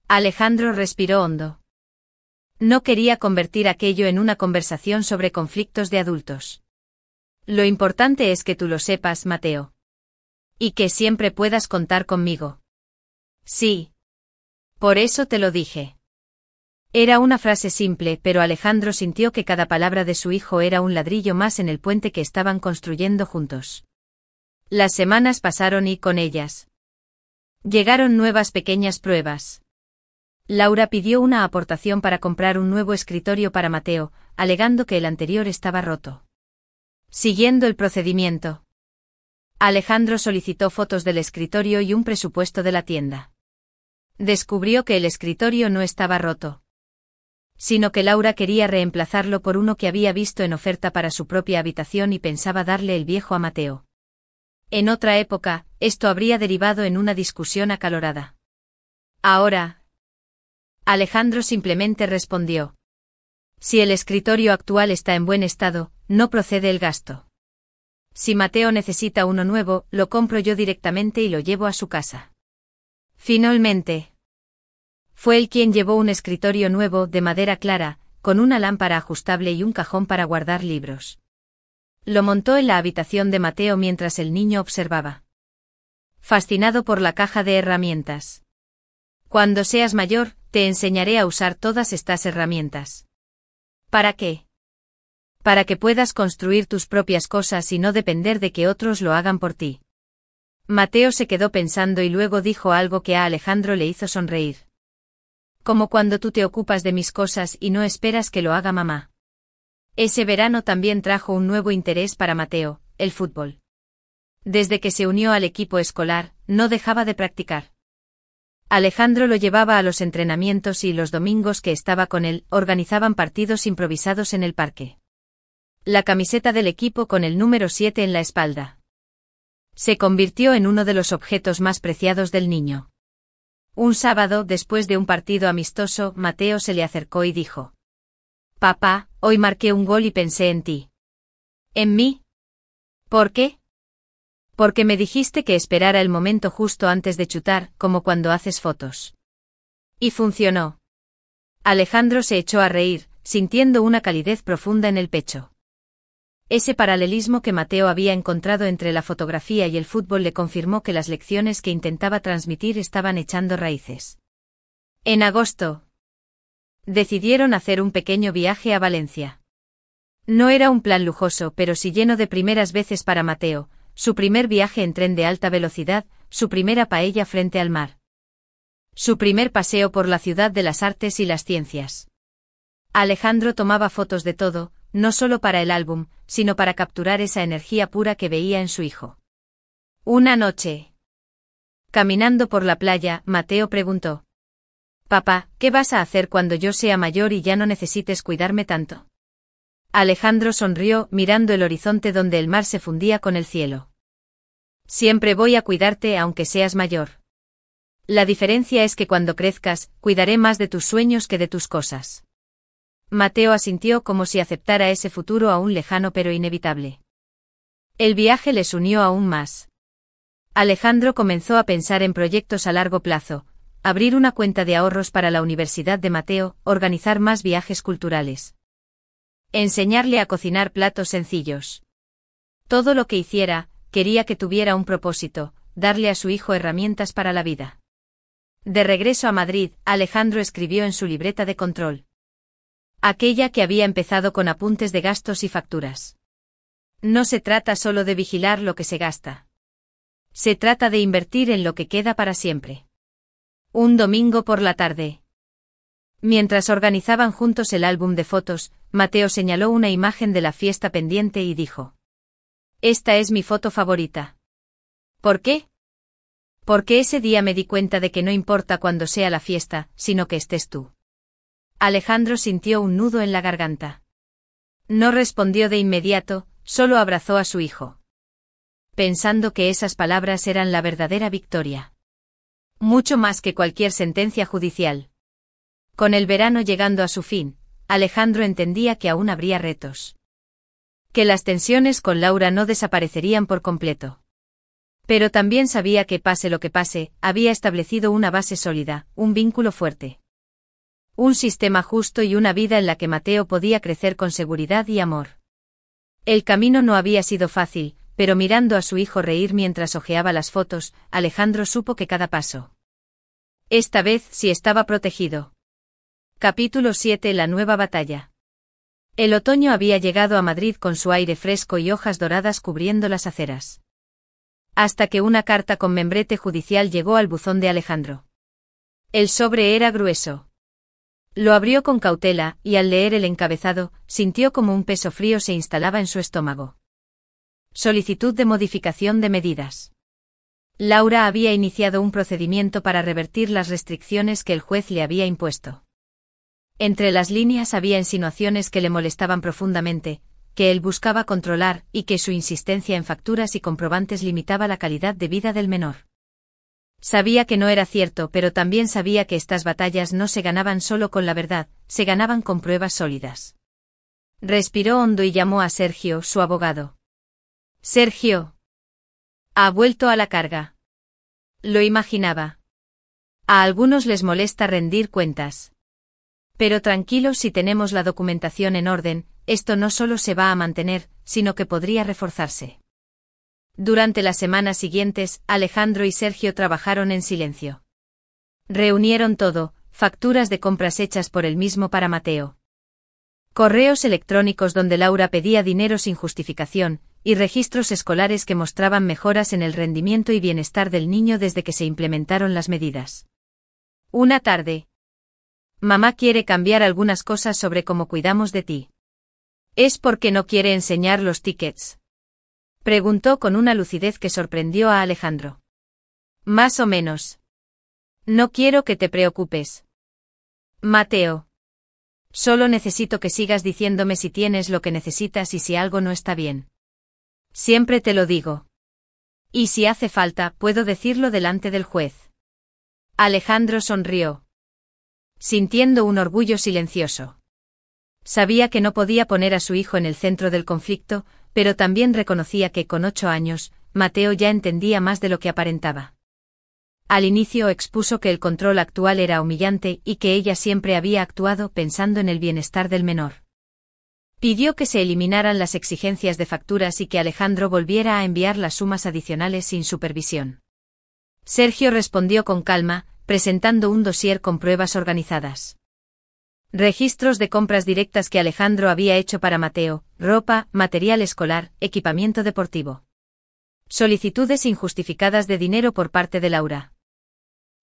Alejandro respiró hondo. No quería convertir aquello en una conversación sobre conflictos de adultos. «Lo importante es que tú lo sepas, Mateo. Y que siempre puedas contar conmigo». «Sí. Por eso te lo dije». Era una frase simple, pero Alejandro sintió que cada palabra de su hijo era un ladrillo más en el puente que estaban construyendo juntos. Las semanas pasaron y, con ellas, llegaron nuevas pequeñas pruebas. Laura pidió una aportación para comprar un nuevo escritorio para Mateo, alegando que el anterior estaba roto. Siguiendo el procedimiento, Alejandro solicitó fotos del escritorio y un presupuesto de la tienda. Descubrió que el escritorio no estaba roto, sino que Laura quería reemplazarlo por uno que había visto en oferta para su propia habitación y pensaba darle el viejo a Mateo. En otra época, esto habría derivado en una discusión acalorada. Ahora, Alejandro simplemente respondió: «Si el escritorio actual está en buen estado, no procede el gasto. Si Mateo necesita uno nuevo, lo compro yo directamente y lo llevo a su casa». Finalmente, fue él quien llevó un escritorio nuevo de madera clara, con una lámpara ajustable y un cajón para guardar libros. Lo montó en la habitación de Mateo mientras el niño observaba, fascinado por la caja de herramientas. «Cuando seas mayor, te enseñaré a usar todas estas herramientas». «¿Para qué?» «Para que puedas construir tus propias cosas y no depender de que otros lo hagan por ti». Mateo se quedó pensando y luego dijo algo que a Alejandro le hizo sonreír. «Como cuando tú te ocupas de mis cosas y no esperas que lo haga mamá». Ese verano también trajo un nuevo interés para Mateo: el fútbol. Desde que se unió al equipo escolar, no dejaba de practicar. Alejandro lo llevaba a los entrenamientos y los domingos que estaba con él, organizaban partidos improvisados en el parque. La camiseta del equipo con el número 7 en la espalda se convirtió en uno de los objetos más preciados del niño. Un sábado, después de un partido amistoso, Mateo se le acercó y dijo: «Papá, hoy marqué un gol y pensé en ti». «¿En mí? ¿Por qué?» «Porque me dijiste que esperara el momento justo antes de chutar, como cuando haces fotos. Y funcionó». Alejandro se echó a reír, sintiendo una calidez profunda en el pecho. Ese paralelismo que Mateo había encontrado entre la fotografía y el fútbol le confirmó que las lecciones que intentaba transmitir estaban echando raíces. En agosto, Decidieron hacer un pequeño viaje a Valencia. No era un plan lujoso, pero sí lleno de primeras veces para Mateo, su primer viaje en tren de alta velocidad, su primera paella frente al mar. Su primer paseo por la ciudad de las artes y las ciencias. Alejandro tomaba fotos de todo, no solo para el álbum, sino para capturar esa energía pura que veía en su hijo. Una noche, caminando por la playa, Mateo preguntó: «Papá, ¿qué vas a hacer cuando yo sea mayor y ya no necesites cuidarme tanto?» Alejandro sonrió, mirando el horizonte donde el mar se fundía con el cielo. «Siempre voy a cuidarte aunque seas mayor. La diferencia es que cuando crezcas, cuidaré más de tus sueños que de tus cosas». Mateo asintió como si aceptara ese futuro aún lejano pero inevitable. El viaje les unió aún más. Alejandro comenzó a pensar en proyectos a largo plazo: abrir una cuenta de ahorros para la universidad de Mateo, organizar más viajes culturales, enseñarle a cocinar platos sencillos. Todo lo que hiciera, quería que tuviera un propósito: darle a su hijo herramientas para la vida. De regreso a Madrid, Alejandro escribió en su libreta de control, aquella que había empezado con apuntes de gastos y facturas. No se trata solo de vigilar lo que se gasta. Se trata de invertir en lo que queda para siempre. Un domingo por la tarde, mientras organizaban juntos el álbum de fotos, Mateo señaló una imagen de la fiesta pendiente y dijo: «Esta es mi foto favorita». «¿Por qué?» «Porque ese día me di cuenta de que no importa cuándo sea la fiesta, sino que estés tú». Alejandro sintió un nudo en la garganta. No respondió de inmediato, solo abrazó a su hijo, pensando que esas palabras eran la verdadera victoria. Mucho más que cualquier sentencia judicial. Con el verano llegando a su fin, Alejandro entendía que aún habría retos. Que las tensiones con Laura no desaparecerían por completo. Pero también sabía que pase lo que pase, había establecido una base sólida, un vínculo fuerte. Un sistema justo y una vida en la que Mateo podía crecer con seguridad y amor. El camino no había sido fácil, pero mirando a su hijo reír mientras hojeaba las fotos, Alejandro supo que cada paso, esta vez sí estaba protegido. Capítulo 7: La nueva batalla. El otoño había llegado a Madrid con su aire fresco y hojas doradas cubriendo las aceras. Hasta que una carta con membrete judicial llegó al buzón de Alejandro. El sobre era grueso. Lo abrió con cautela, y al leer el encabezado, sintió como un peso frío se instalaba en su estómago. Solicitud de modificación de medidas. Laura había iniciado un procedimiento para revertir las restricciones que el juez le había impuesto. Entre las líneas había insinuaciones que le molestaban profundamente, que él buscaba controlar y que su insistencia en facturas y comprobantes limitaba la calidad de vida del menor. Sabía que no era cierto, pero también sabía que estas batallas no se ganaban solo con la verdad, se ganaban con pruebas sólidas. Respiró hondo y llamó a Sergio, su abogado. «Sergio. Ha vuelto a la carga». Lo imaginaba. A algunos les molesta rendir cuentas. Pero tranquilos, si tenemos la documentación en orden, esto no solo se va a mantener, sino que podría reforzarse. Durante las semanas siguientes, Alejandro y Sergio trabajaron en silencio. Reunieron todo: facturas de compras hechas por él mismo para Mateo, correos electrónicos donde Laura pedía dinero sin justificación, y registros escolares que mostraban mejoras en el rendimiento y bienestar del niño desde que se implementaron las medidas. Una tarde. «Mamá quiere cambiar algunas cosas sobre cómo cuidamos de ti». «¿Es porque no quiere enseñar los tickets?», preguntó con una lucidez que sorprendió a Alejandro. «Más o menos. No quiero que te preocupes, Mateo. Solo necesito que sigas diciéndome si tienes lo que necesitas y si algo no está bien. Siempre te lo digo. Y si hace falta, puedo decirlo delante del juez». Alejandro sonrió, sintiendo un orgullo silencioso. Sabía que no podía poner a su hijo en el centro del conflicto, pero también reconocía que con 8 años, Mateo ya entendía más de lo que aparentaba. Al inicio expuso que el control actual era humillante y que ella siempre había actuado pensando en el bienestar del menor. Pidió que se eliminaran las exigencias de facturas y que Alejandro volviera a enviar las sumas adicionales sin supervisión. Sergio respondió con calma, presentando un dossier con pruebas organizadas. Registros de compras directas que Alejandro había hecho para Mateo, ropa, material escolar, equipamiento deportivo. Solicitudes injustificadas de dinero por parte de Laura.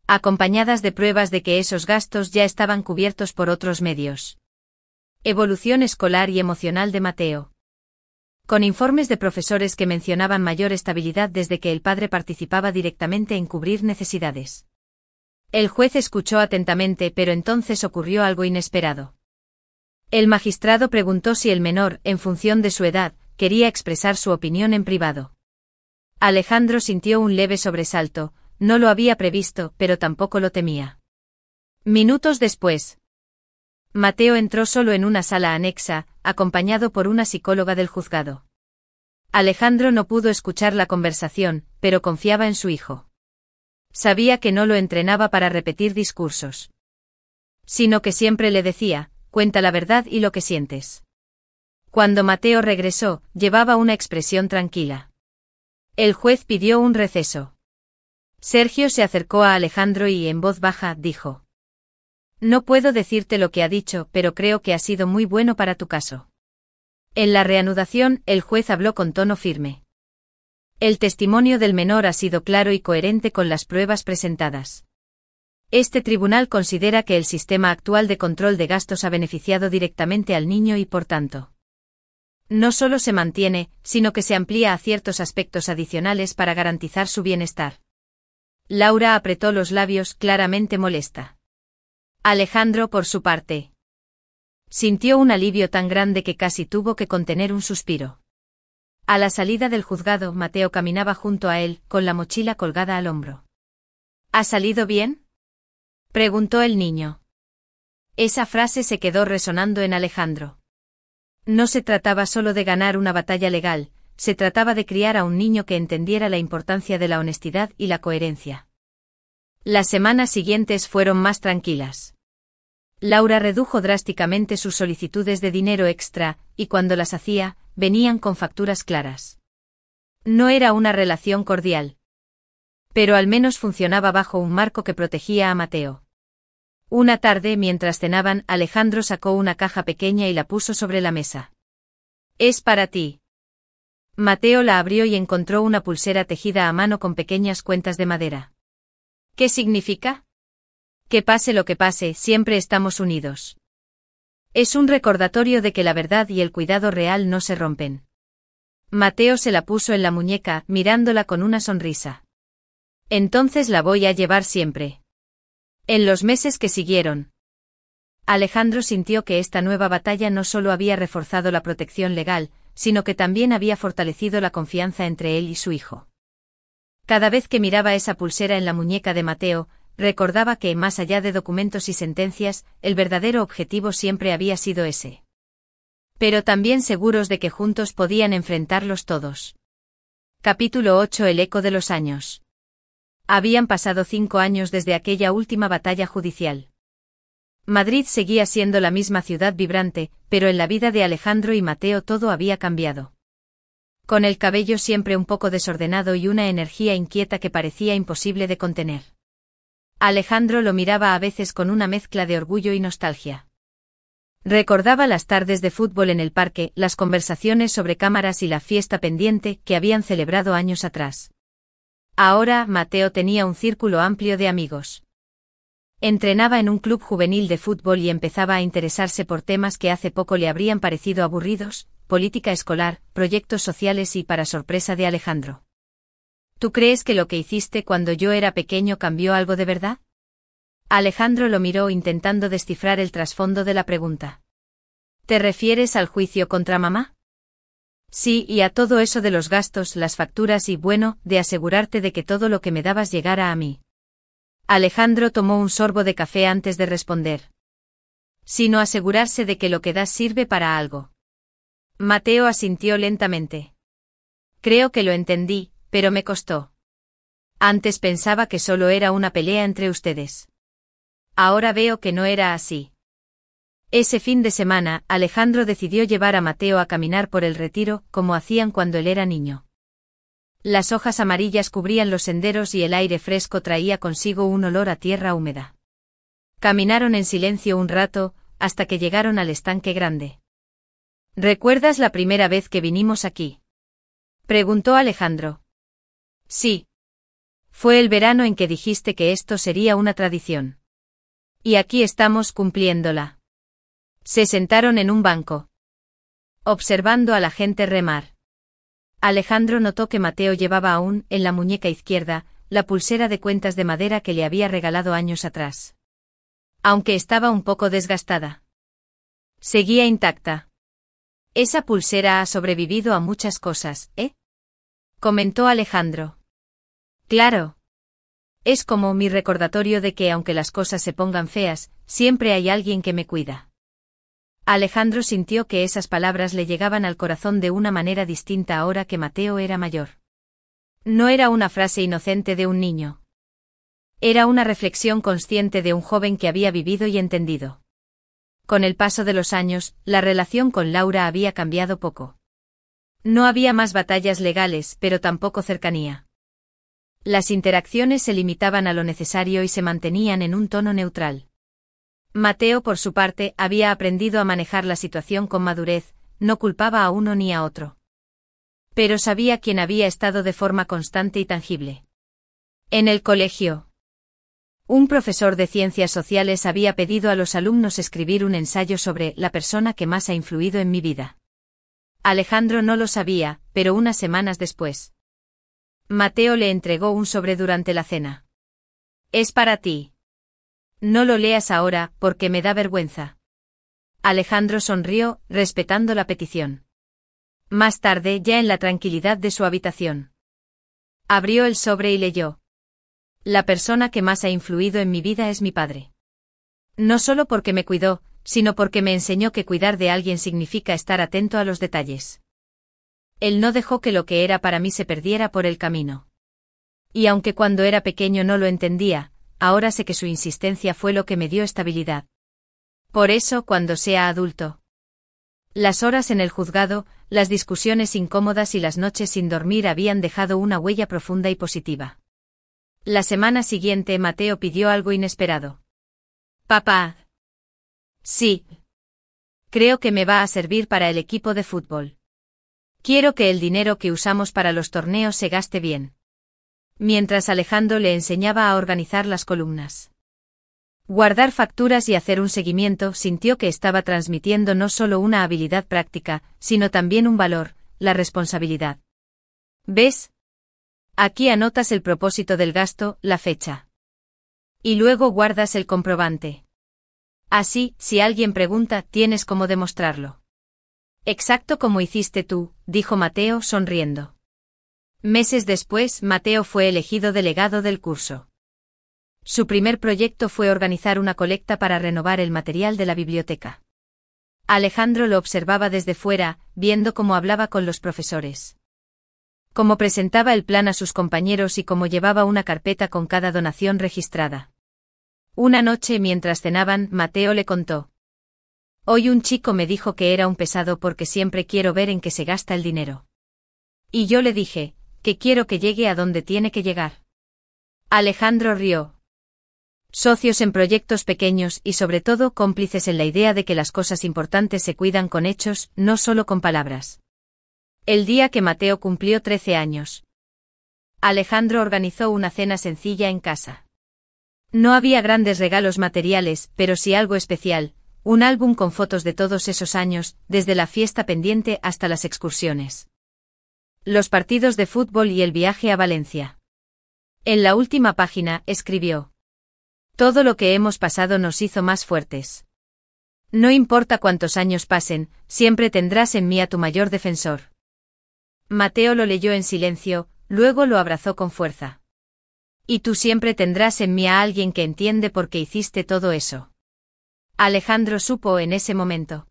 Acompañadas de pruebas de que esos gastos ya estaban cubiertos por otros medios. Evolución escolar y emocional de Mateo. Con informes de profesores que mencionaban mayor estabilidad desde que el padre participaba directamente en cubrir necesidades. El juez escuchó atentamente, pero entonces ocurrió algo inesperado. El magistrado preguntó si el menor, en función de su edad, quería expresar su opinión en privado. Alejandro sintió un leve sobresalto, no lo había previsto, pero tampoco lo temía. Minutos después, Mateo entró solo en una sala anexa, acompañado por una psicóloga del juzgado. Alejandro no pudo escuchar la conversación, pero confiaba en su hijo. Sabía que no lo entrenaba para repetir discursos, sino que siempre le decía, cuenta la verdad y lo que sientes. Cuando Mateo regresó, llevaba una expresión tranquila. El juez pidió un receso. Sergio se acercó a Alejandro y en voz baja dijo: No puedo decirte lo que ha dicho, pero creo que ha sido muy bueno para tu caso. En la reanudación, el juez habló con tono firme. El testimonio del menor ha sido claro y coherente con las pruebas presentadas. Este tribunal considera que el sistema actual de control de gastos ha beneficiado directamente al niño y, por tanto, no solo se mantiene, sino que se amplía a ciertos aspectos adicionales para garantizar su bienestar. Laura apretó los labios, claramente molesta. Alejandro, por su parte, sintió un alivio tan grande que casi tuvo que contener un suspiro. A la salida del juzgado, Mateo caminaba junto a él, con la mochila colgada al hombro. ¿Ha salido bien?, preguntó el niño. Esa frase se quedó resonando en Alejandro. No se trataba solo de ganar una batalla legal, se trataba de criar a un niño que entendiera la importancia de la honestidad y la coherencia. Las semanas siguientes fueron más tranquilas. Laura redujo drásticamente sus solicitudes de dinero extra, y cuando las hacía, venían con facturas claras. No era una relación cordial, pero al menos funcionaba bajo un marco que protegía a Mateo. Una tarde, mientras cenaban, Alejandro sacó una caja pequeña y la puso sobre la mesa. «Es para ti». Mateo la abrió y encontró una pulsera tejida a mano con pequeñas cuentas de madera. «¿Qué significa?» «Que pase lo que pase, siempre estamos unidos. Es un recordatorio de que la verdad y el cuidado real no se rompen». Mateo se la puso en la muñeca, mirándola con una sonrisa. «Entonces la voy a llevar siempre». En los meses que siguieron, Alejandro sintió que esta nueva batalla no solo había reforzado la protección legal, sino que también había fortalecido la confianza entre él y su hijo. Cada vez que miraba esa pulsera en la muñeca de Mateo, recordaba que, más allá de documentos y sentencias, el verdadero objetivo siempre había sido ese. Pero también seguros de que juntos podían enfrentarlos todos. Capítulo 8. El eco de los años. Habían pasado 5 años desde aquella última batalla judicial. Madrid seguía siendo la misma ciudad vibrante, pero en la vida de Alejandro y Mateo todo había cambiado. Con el cabello siempre un poco desordenado y una energía inquieta que parecía imposible de contener. Alejandro lo miraba a veces con una mezcla de orgullo y nostalgia. Recordaba las tardes de fútbol en el parque, las conversaciones sobre cámaras y la fiesta pendiente que habían celebrado años atrás. Ahora, Mateo tenía un círculo amplio de amigos. Entrenaba en un club juvenil de fútbol y empezaba a interesarse por temas que hace poco le habrían parecido aburridos: política escolar, proyectos sociales y, para sorpresa de Alejandro: ¿Tú crees que lo que hiciste cuando yo era pequeño cambió algo de verdad? Alejandro lo miró intentando descifrar el trasfondo de la pregunta. ¿Te refieres al juicio contra mamá? Sí, y a todo eso de los gastos, las facturas y, bueno, de asegurarte de que todo lo que me dabas llegara a mí. Alejandro tomó un sorbo de café antes de responder. Sino asegurarse de que lo que das sirve para algo. Mateo asintió lentamente. Creo que lo entendí, pero me costó. Antes pensaba que solo era una pelea entre ustedes. Ahora veo que no era así. Ese fin de semana, Alejandro decidió llevar a Mateo a caminar por el Retiro, como hacían cuando él era niño. Las hojas amarillas cubrían los senderos y el aire fresco traía consigo un olor a tierra húmeda. Caminaron en silencio un rato, hasta que llegaron al estanque grande. ¿Recuerdas la primera vez que vinimos aquí?, preguntó Alejandro. Sí. Fue el verano en que dijiste que esto sería una tradición. Y aquí estamos cumpliéndola. Se sentaron en un banco, observando a la gente remar. Alejandro notó que Mateo llevaba aún, en la muñeca izquierda, la pulsera de cuentas de madera que le había regalado años atrás. Aunque estaba un poco desgastada, seguía intacta. Esa pulsera ha sobrevivido a muchas cosas, ¿eh?, comentó Alejandro. Claro. Es como mi recordatorio de que aunque las cosas se pongan feas, siempre hay alguien que me cuida. Alejandro sintió que esas palabras le llegaban al corazón de una manera distinta ahora que Mateo era mayor. No era una frase inocente de un niño. Era una reflexión consciente de un joven que había vivido y entendido. Con el paso de los años, la relación con Laura había cambiado poco. No había más batallas legales, pero tampoco cercanía. Las interacciones se limitaban a lo necesario y se mantenían en un tono neutral. Mateo, por su parte, había aprendido a manejar la situación con madurez, no culpaba a uno ni a otro. Pero sabía quién había estado de forma constante y tangible. En el colegio, un profesor de ciencias sociales había pedido a los alumnos escribir un ensayo sobre la persona que más ha influido en mi vida. Alejandro no lo sabía, pero unas semanas después, Mateo le entregó un sobre durante la cena. Es para ti. No lo leas ahora, porque me da vergüenza. Alejandro sonrió, respetando la petición. Más tarde, ya en la tranquilidad de su habitación, abrió el sobre y leyó: la persona que más ha influido en mi vida es mi padre. No solo porque me cuidó, sino porque me enseñó que cuidar de alguien significa estar atento a los detalles. Él no dejó que lo que era para mí se perdiera por el camino. Y aunque cuando era pequeño no lo entendía, ahora sé que su insistencia fue lo que me dio estabilidad. Por eso, cuando sea adulto, las horas en el juzgado, las discusiones incómodas y las noches sin dormir habían dejado una huella profunda y positiva. La semana siguiente Mateo pidió algo inesperado. Papá. Sí. Creo que me va a servir para el equipo de fútbol. Quiero que el dinero que usamos para los torneos se gaste bien. Mientras Alejandro le enseñaba a organizar las columnas, guardar facturas y hacer un seguimiento, sintió que estaba transmitiendo no solo una habilidad práctica, sino también un valor, la responsabilidad. ¿Ves? Aquí anotas el propósito del gasto, la fecha. Y luego guardas el comprobante. Así, si alguien pregunta, tienes cómo demostrarlo. Exacto como hiciste tú, dijo Mateo sonriendo. Meses después, Mateo fue elegido delegado del curso. Su primer proyecto fue organizar una colecta para renovar el material de la biblioteca. Alejandro lo observaba desde fuera, viendo cómo hablaba con los profesores, cómo presentaba el plan a sus compañeros y cómo llevaba una carpeta con cada donación registrada. Una noche mientras cenaban, Mateo le contó: hoy un chico me dijo que era un pesado porque siempre quiero ver en qué se gasta el dinero. Y yo le dije que quiero que llegue a donde tiene que llegar. Alejandro rió. Socios en proyectos pequeños y sobre todo cómplices en la idea de que las cosas importantes se cuidan con hechos, no solo con palabras. El día que Mateo cumplió 13 años, Alejandro organizó una cena sencilla en casa. No había grandes regalos materiales, pero sí algo especial: un álbum con fotos de todos esos años, desde la fiesta pendiente hasta las excursiones, los partidos de fútbol y el viaje a Valencia. En la última página, escribió: todo lo que hemos pasado nos hizo más fuertes. No importa cuántos años pasen, siempre tendrás en mí a tu mayor defensor. Mateo lo leyó en silencio, luego lo abrazó con fuerza. Y tú siempre tendrás en mí a alguien que entiende por qué hiciste todo eso. Alejandro supo en ese momento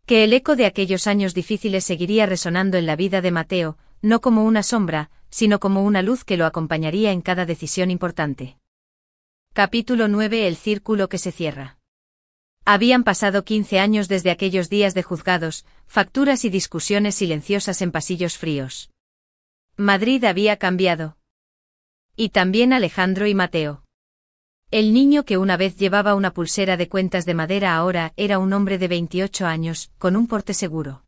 que el eco de aquellos años difíciles seguiría resonando en la vida de Mateo, no como una sombra, sino como una luz que lo acompañaría en cada decisión importante. Capítulo 9: El círculo que se cierra. Habían pasado 15 años desde aquellos días de juzgados, facturas y discusiones silenciosas en pasillos fríos. Madrid había cambiado. Y también Alejandro y Mateo. El niño que una vez llevaba una pulsera de cuentas de madera ahora era un hombre de 28 años, con un porte seguro.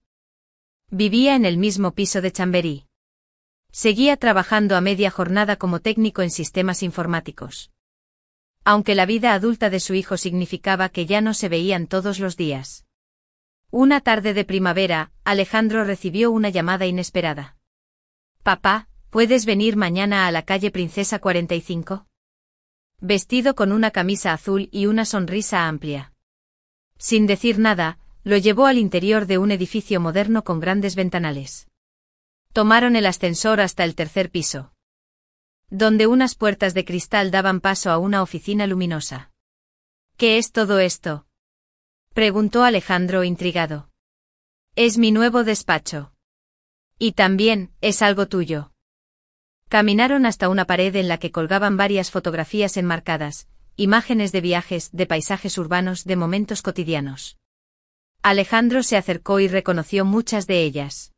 Vivía en el mismo piso de Chamberí. Seguía trabajando a media jornada como técnico en sistemas informáticos. Aunque la vida adulta de su hijo significaba que ya no se veían todos los días. Una tarde de primavera, Alejandro recibió una llamada inesperada. «Papá, ¿puedes venir mañana a la calle Princesa 45?» Vestido con una camisa azul y una sonrisa amplia. Sin decir nada, lo llevó al interior de un edificio moderno con grandes ventanales. Tomaron el ascensor hasta el tercer piso, donde unas puertas de cristal daban paso a una oficina luminosa. «¿Qué es todo esto?», preguntó Alejandro intrigado. «Es mi nuevo despacho. Y también, es algo tuyo». Caminaron hasta una pared en la que colgaban varias fotografías enmarcadas, imágenes de viajes, de paisajes urbanos, de momentos cotidianos. Alejandro se acercó y reconoció muchas de ellas.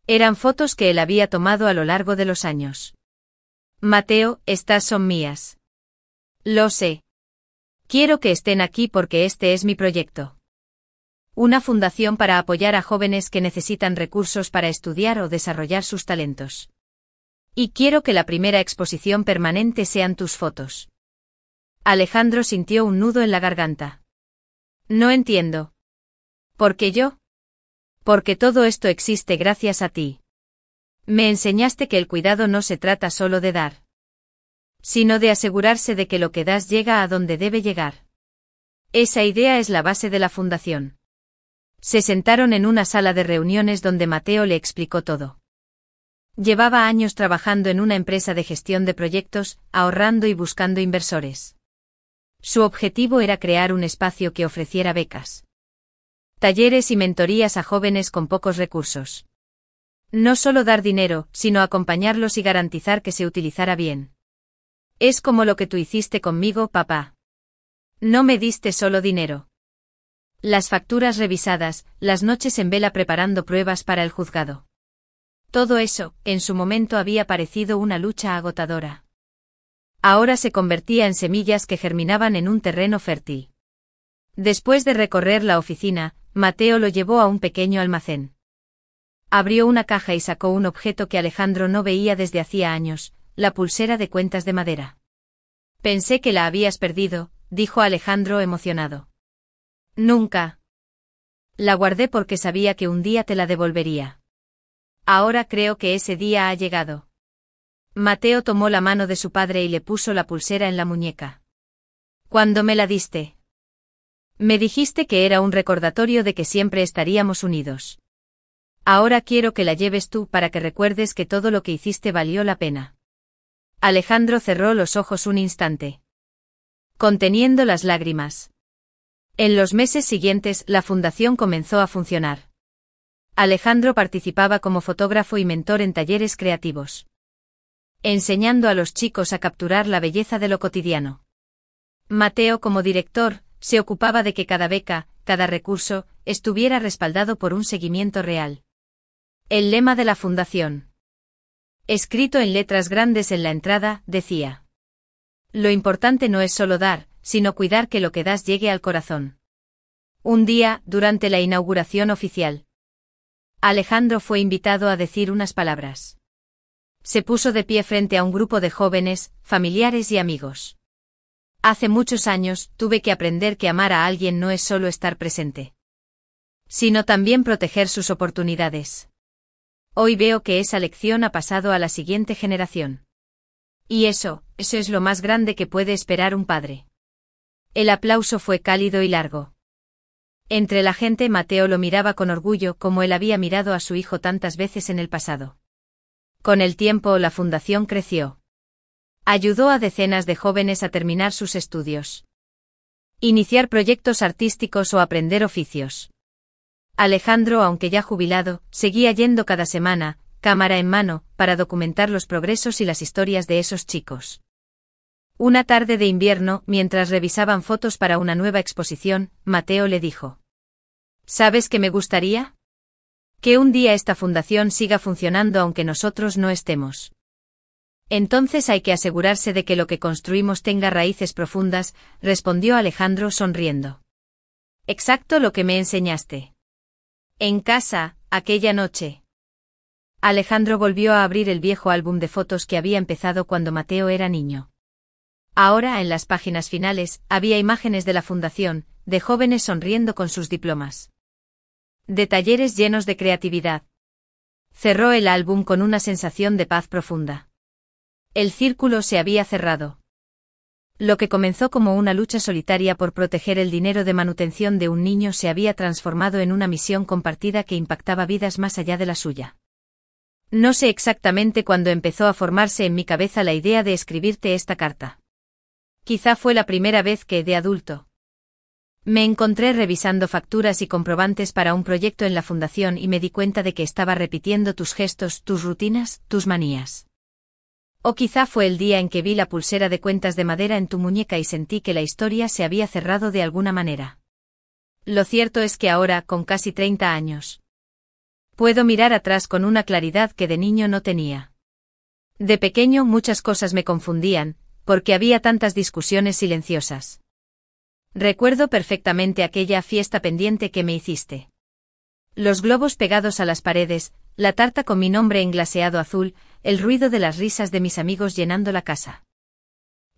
Eran fotos que él había tomado a lo largo de los años. «Mateo, estas son mías». «Lo sé. Quiero que estén aquí porque este es mi proyecto. Una fundación para apoyar a jóvenes que necesitan recursos para estudiar o desarrollar sus talentos. Y quiero que la primera exposición permanente sean tus fotos». Alejandro sintió un nudo en la garganta. «No entiendo». «¿Por qué yo?» «Porque todo esto existe gracias a ti. Me enseñaste que el cuidado no se trata solo de dar, sino de asegurarse de que lo que das llega a donde debe llegar. Esa idea es la base de la fundación». Se sentaron en una sala de reuniones donde Mateo le explicó todo. Llevaba años trabajando en una empresa de gestión de proyectos, ahorrando y buscando inversores. Su objetivo era crear un espacio que ofreciera becas, talleres y mentorías a jóvenes con pocos recursos. No solo dar dinero, sino acompañarlos y garantizar que se utilizara bien. «Es como lo que tú hiciste conmigo, papá. No me diste solo dinero. Las facturas revisadas, las noches en vela preparando pruebas para el juzgado. Todo eso, en su momento había parecido una lucha agotadora. Ahora se convertía en semillas que germinaban en un terreno fértil». Después de recorrer la oficina, Mateo lo llevó a un pequeño almacén. Abrió una caja y sacó un objeto que Alejandro no veía desde hacía años, la pulsera de cuentas de madera. «Pensé que la habías perdido», dijo Alejandro emocionado. «Nunca. La guardé porque sabía que un día te la devolvería. Ahora creo que ese día ha llegado». Mateo tomó la mano de su padre y le puso la pulsera en la muñeca. «¿Cuándo me la diste?» «Me dijiste que era un recordatorio de que siempre estaríamos unidos. Ahora quiero que la lleves tú para que recuerdes que todo lo que hiciste valió la pena». Alejandro cerró los ojos un instante, conteniendo las lágrimas. En los meses siguientes, la fundación comenzó a funcionar. Alejandro participaba como fotógrafo y mentor en talleres creativos, enseñando a los chicos a capturar la belleza de lo cotidiano. Mateo, como director, se ocupaba de que cada beca, cada recurso, estuviera respaldado por un seguimiento real. El lema de la fundación, escrito en letras grandes en la entrada, decía: «Lo importante no es solo dar, sino cuidar que lo que das llegue al corazón». Un día, durante la inauguración oficial, Alejandro fue invitado a decir unas palabras. Se puso de pie frente a un grupo de jóvenes, familiares y amigos. «Hace muchos años, tuve que aprender que amar a alguien no es solo estar presente, sino también proteger sus oportunidades. Hoy veo que esa lección ha pasado a la siguiente generación. Y eso es lo más grande que puede esperar un padre». El aplauso fue cálido y largo. Entre la gente, Mateo lo miraba con orgullo como él había mirado a su hijo tantas veces en el pasado. Con el tiempo, la fundación creció. Ayudó a decenas de jóvenes a terminar sus estudios, iniciar proyectos artísticos o aprender oficios. Alejandro, aunque ya jubilado, seguía yendo cada semana, cámara en mano, para documentar los progresos y las historias de esos chicos. Una tarde de invierno, mientras revisaban fotos para una nueva exposición, Mateo le dijo: «¿Sabes qué me gustaría? Que un día esta fundación siga funcionando aunque nosotros no estemos. Entonces hay que asegurarse de que lo que construimos tenga raíces profundas, respondió Alejandro sonriendo. Exacto lo que me enseñaste. En casa, aquella noche. Alejandro volvió a abrir el viejo álbum de fotos que había empezado cuando Mateo era niño. Ahora, en las páginas finales, había imágenes de la fundación, de jóvenes sonriendo con sus diplomas. De talleres llenos de creatividad. Cerró el álbum con una sensación de paz profunda. El círculo se había cerrado. Lo que comenzó como una lucha solitaria por proteger el dinero de manutención de un niño se había transformado en una misión compartida que impactaba vidas más allá de la suya. No sé exactamente cuándo empezó a formarse en mi cabeza la idea de escribirte esta carta. Quizá fue la primera vez que, de adulto, me encontré revisando facturas y comprobantes para un proyecto en la fundación y me di cuenta de que estaba repitiendo tus gestos, tus rutinas, tus manías. O quizá fue el día en que vi la pulsera de cuentas de madera en tu muñeca y sentí que la historia se había cerrado de alguna manera. Lo cierto es que ahora, con casi 30 años, puedo mirar atrás con una claridad que de niño no tenía. De pequeño muchas cosas me confundían, porque había tantas discusiones silenciosas. Recuerdo perfectamente aquella fiesta pendiente que me hiciste. Los globos pegados a las paredes, la tarta con mi nombre en glaseado azul, el ruido de las risas de mis amigos llenando la casa.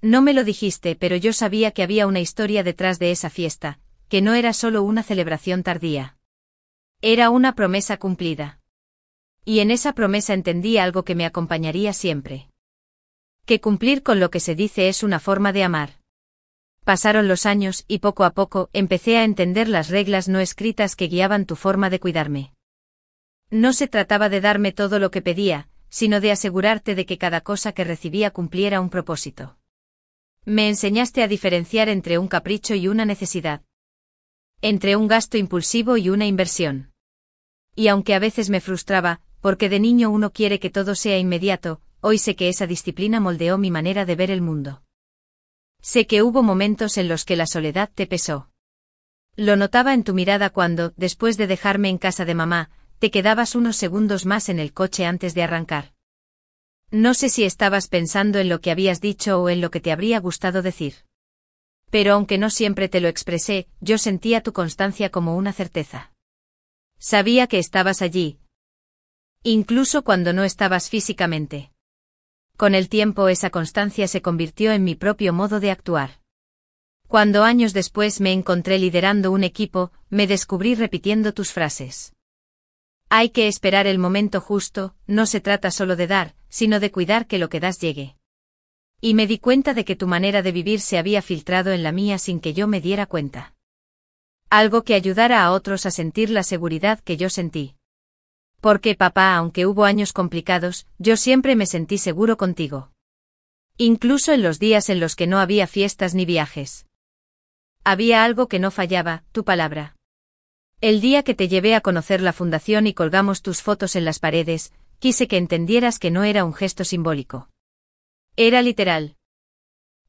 No me lo dijiste, pero yo sabía que había una historia detrás de esa fiesta, que no era solo una celebración tardía. Era una promesa cumplida. Y en esa promesa entendí algo que me acompañaría siempre. Que cumplir con lo que se dice es una forma de amar. Pasaron los años y poco a poco empecé a entender las reglas no escritas que guiaban tu forma de cuidarme. No se trataba de darme todo lo que pedía, sino de asegurarte de que cada cosa que recibía cumpliera un propósito. Me enseñaste a diferenciar entre un capricho y una necesidad. Entre un gasto impulsivo y una inversión. Y aunque a veces me frustraba, porque de niño uno quiere que todo sea inmediato, hoy sé que esa disciplina moldeó mi manera de ver el mundo. Sé que hubo momentos en los que la soledad te pesó. Lo notaba en tu mirada cuando, después de dejarme en casa de mamá, te quedabas unos segundos más en el coche antes de arrancar. No sé si estabas pensando en lo que habías dicho o en lo que te habría gustado decir. Pero aunque no siempre te lo expresé, yo sentía tu constancia como una certeza. Sabía que estabas allí. Incluso cuando no estabas físicamente. Con el tiempo esa constancia se convirtió en mi propio modo de actuar. Cuando años después me encontré liderando un equipo, me descubrí repitiendo tus frases. Hay que esperar el momento justo, no se trata solo de dar, sino de cuidar que lo que das llegue. Y me di cuenta de que tu manera de vivir se había filtrado en la mía sin que yo me diera cuenta. Algo que ayudara a otros a sentir la seguridad que yo sentí. Porque papá, aunque hubo años complicados, yo siempre me sentí seguro contigo. Incluso en los días en los que no había fiestas ni viajes. Había algo que no fallaba, tu palabra. El día que te llevé a conocer la fundación y colgamos tus fotos en las paredes, quise que entendieras que no era un gesto simbólico. Era literal.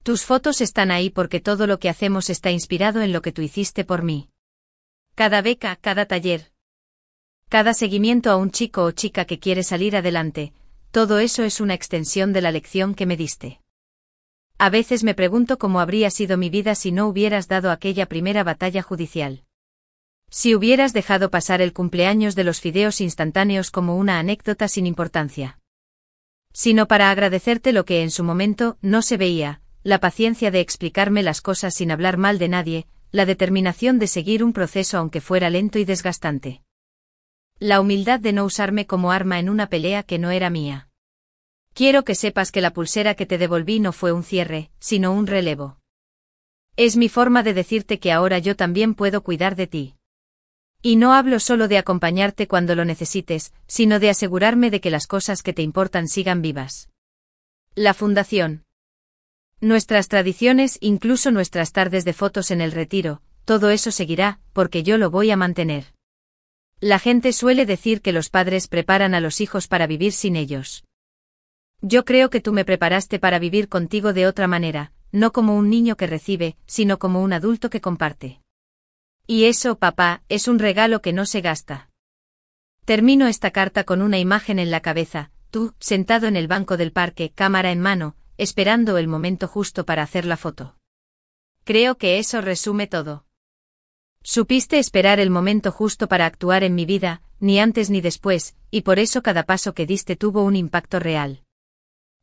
Tus fotos están ahí porque todo lo que hacemos está inspirado en lo que tú hiciste por mí. Cada beca, cada taller. Cada seguimiento a un chico o chica que quiere salir adelante, todo eso es una extensión de la lección que me diste. A veces me pregunto cómo habría sido mi vida si no hubieras dado aquella primera batalla judicial. Si hubieras dejado pasar el cumpleaños de los fideos instantáneos como una anécdota sin importancia. Sino para agradecerte lo que en su momento no se veía, la paciencia de explicarme las cosas sin hablar mal de nadie, la determinación de seguir un proceso aunque fuera lento y desgastante. La humildad de no usarme como arma en una pelea que no era mía. Quiero que sepas que la pulsera que te devolví no fue un cierre, sino un relevo. Es mi forma de decirte que ahora yo también puedo cuidar de ti. Y no hablo solo de acompañarte cuando lo necesites, sino de asegurarme de que las cosas que te importan sigan vivas. La fundación. Nuestras tradiciones, incluso nuestras tardes de fotos en el retiro, todo eso seguirá, porque yo lo voy a mantener. La gente suele decir que los padres preparan a los hijos para vivir sin ellos. Yo creo que tú me preparaste para vivir contigo de otra manera, no como un niño que recibe, sino como un adulto que comparte. Y eso, papá, es un regalo que no se gasta. Termino esta carta con una imagen en la cabeza, tú, sentado en el banco del parque, cámara en mano, esperando el momento justo para hacer la foto. Creo que eso resume todo. Supiste esperar el momento justo para actuar en mi vida, ni antes ni después, y por eso cada paso que diste tuvo un impacto real.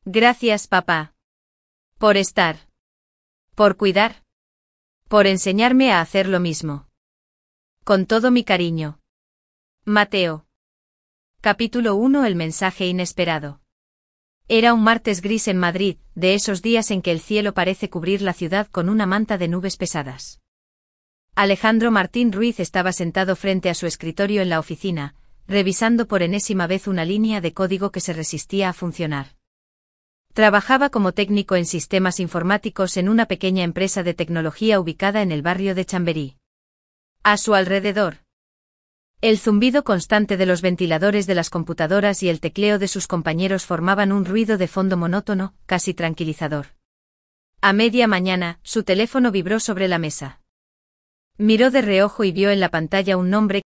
Gracias, papá. Por estar. Por cuidar. Por enseñarme a hacer lo mismo. Con todo mi cariño. Mateo. Capítulo 1. El mensaje inesperado. Era un martes gris en Madrid, de esos días en que el cielo parece cubrir la ciudad con una manta de nubes pesadas. Alejandro Martín Ruiz estaba sentado frente a su escritorio en la oficina, revisando por enésima vez una línea de código que se resistía a funcionar. Trabajaba como técnico en sistemas informáticos en una pequeña empresa de tecnología ubicada en el barrio de Chamberí. A su alrededor, el zumbido constante de los ventiladores de las computadoras y el tecleo de sus compañeros formaban un ruido de fondo monótono, casi tranquilizador. A media mañana, su teléfono vibró sobre la mesa. Miró de reojo y vio en la pantalla un nombre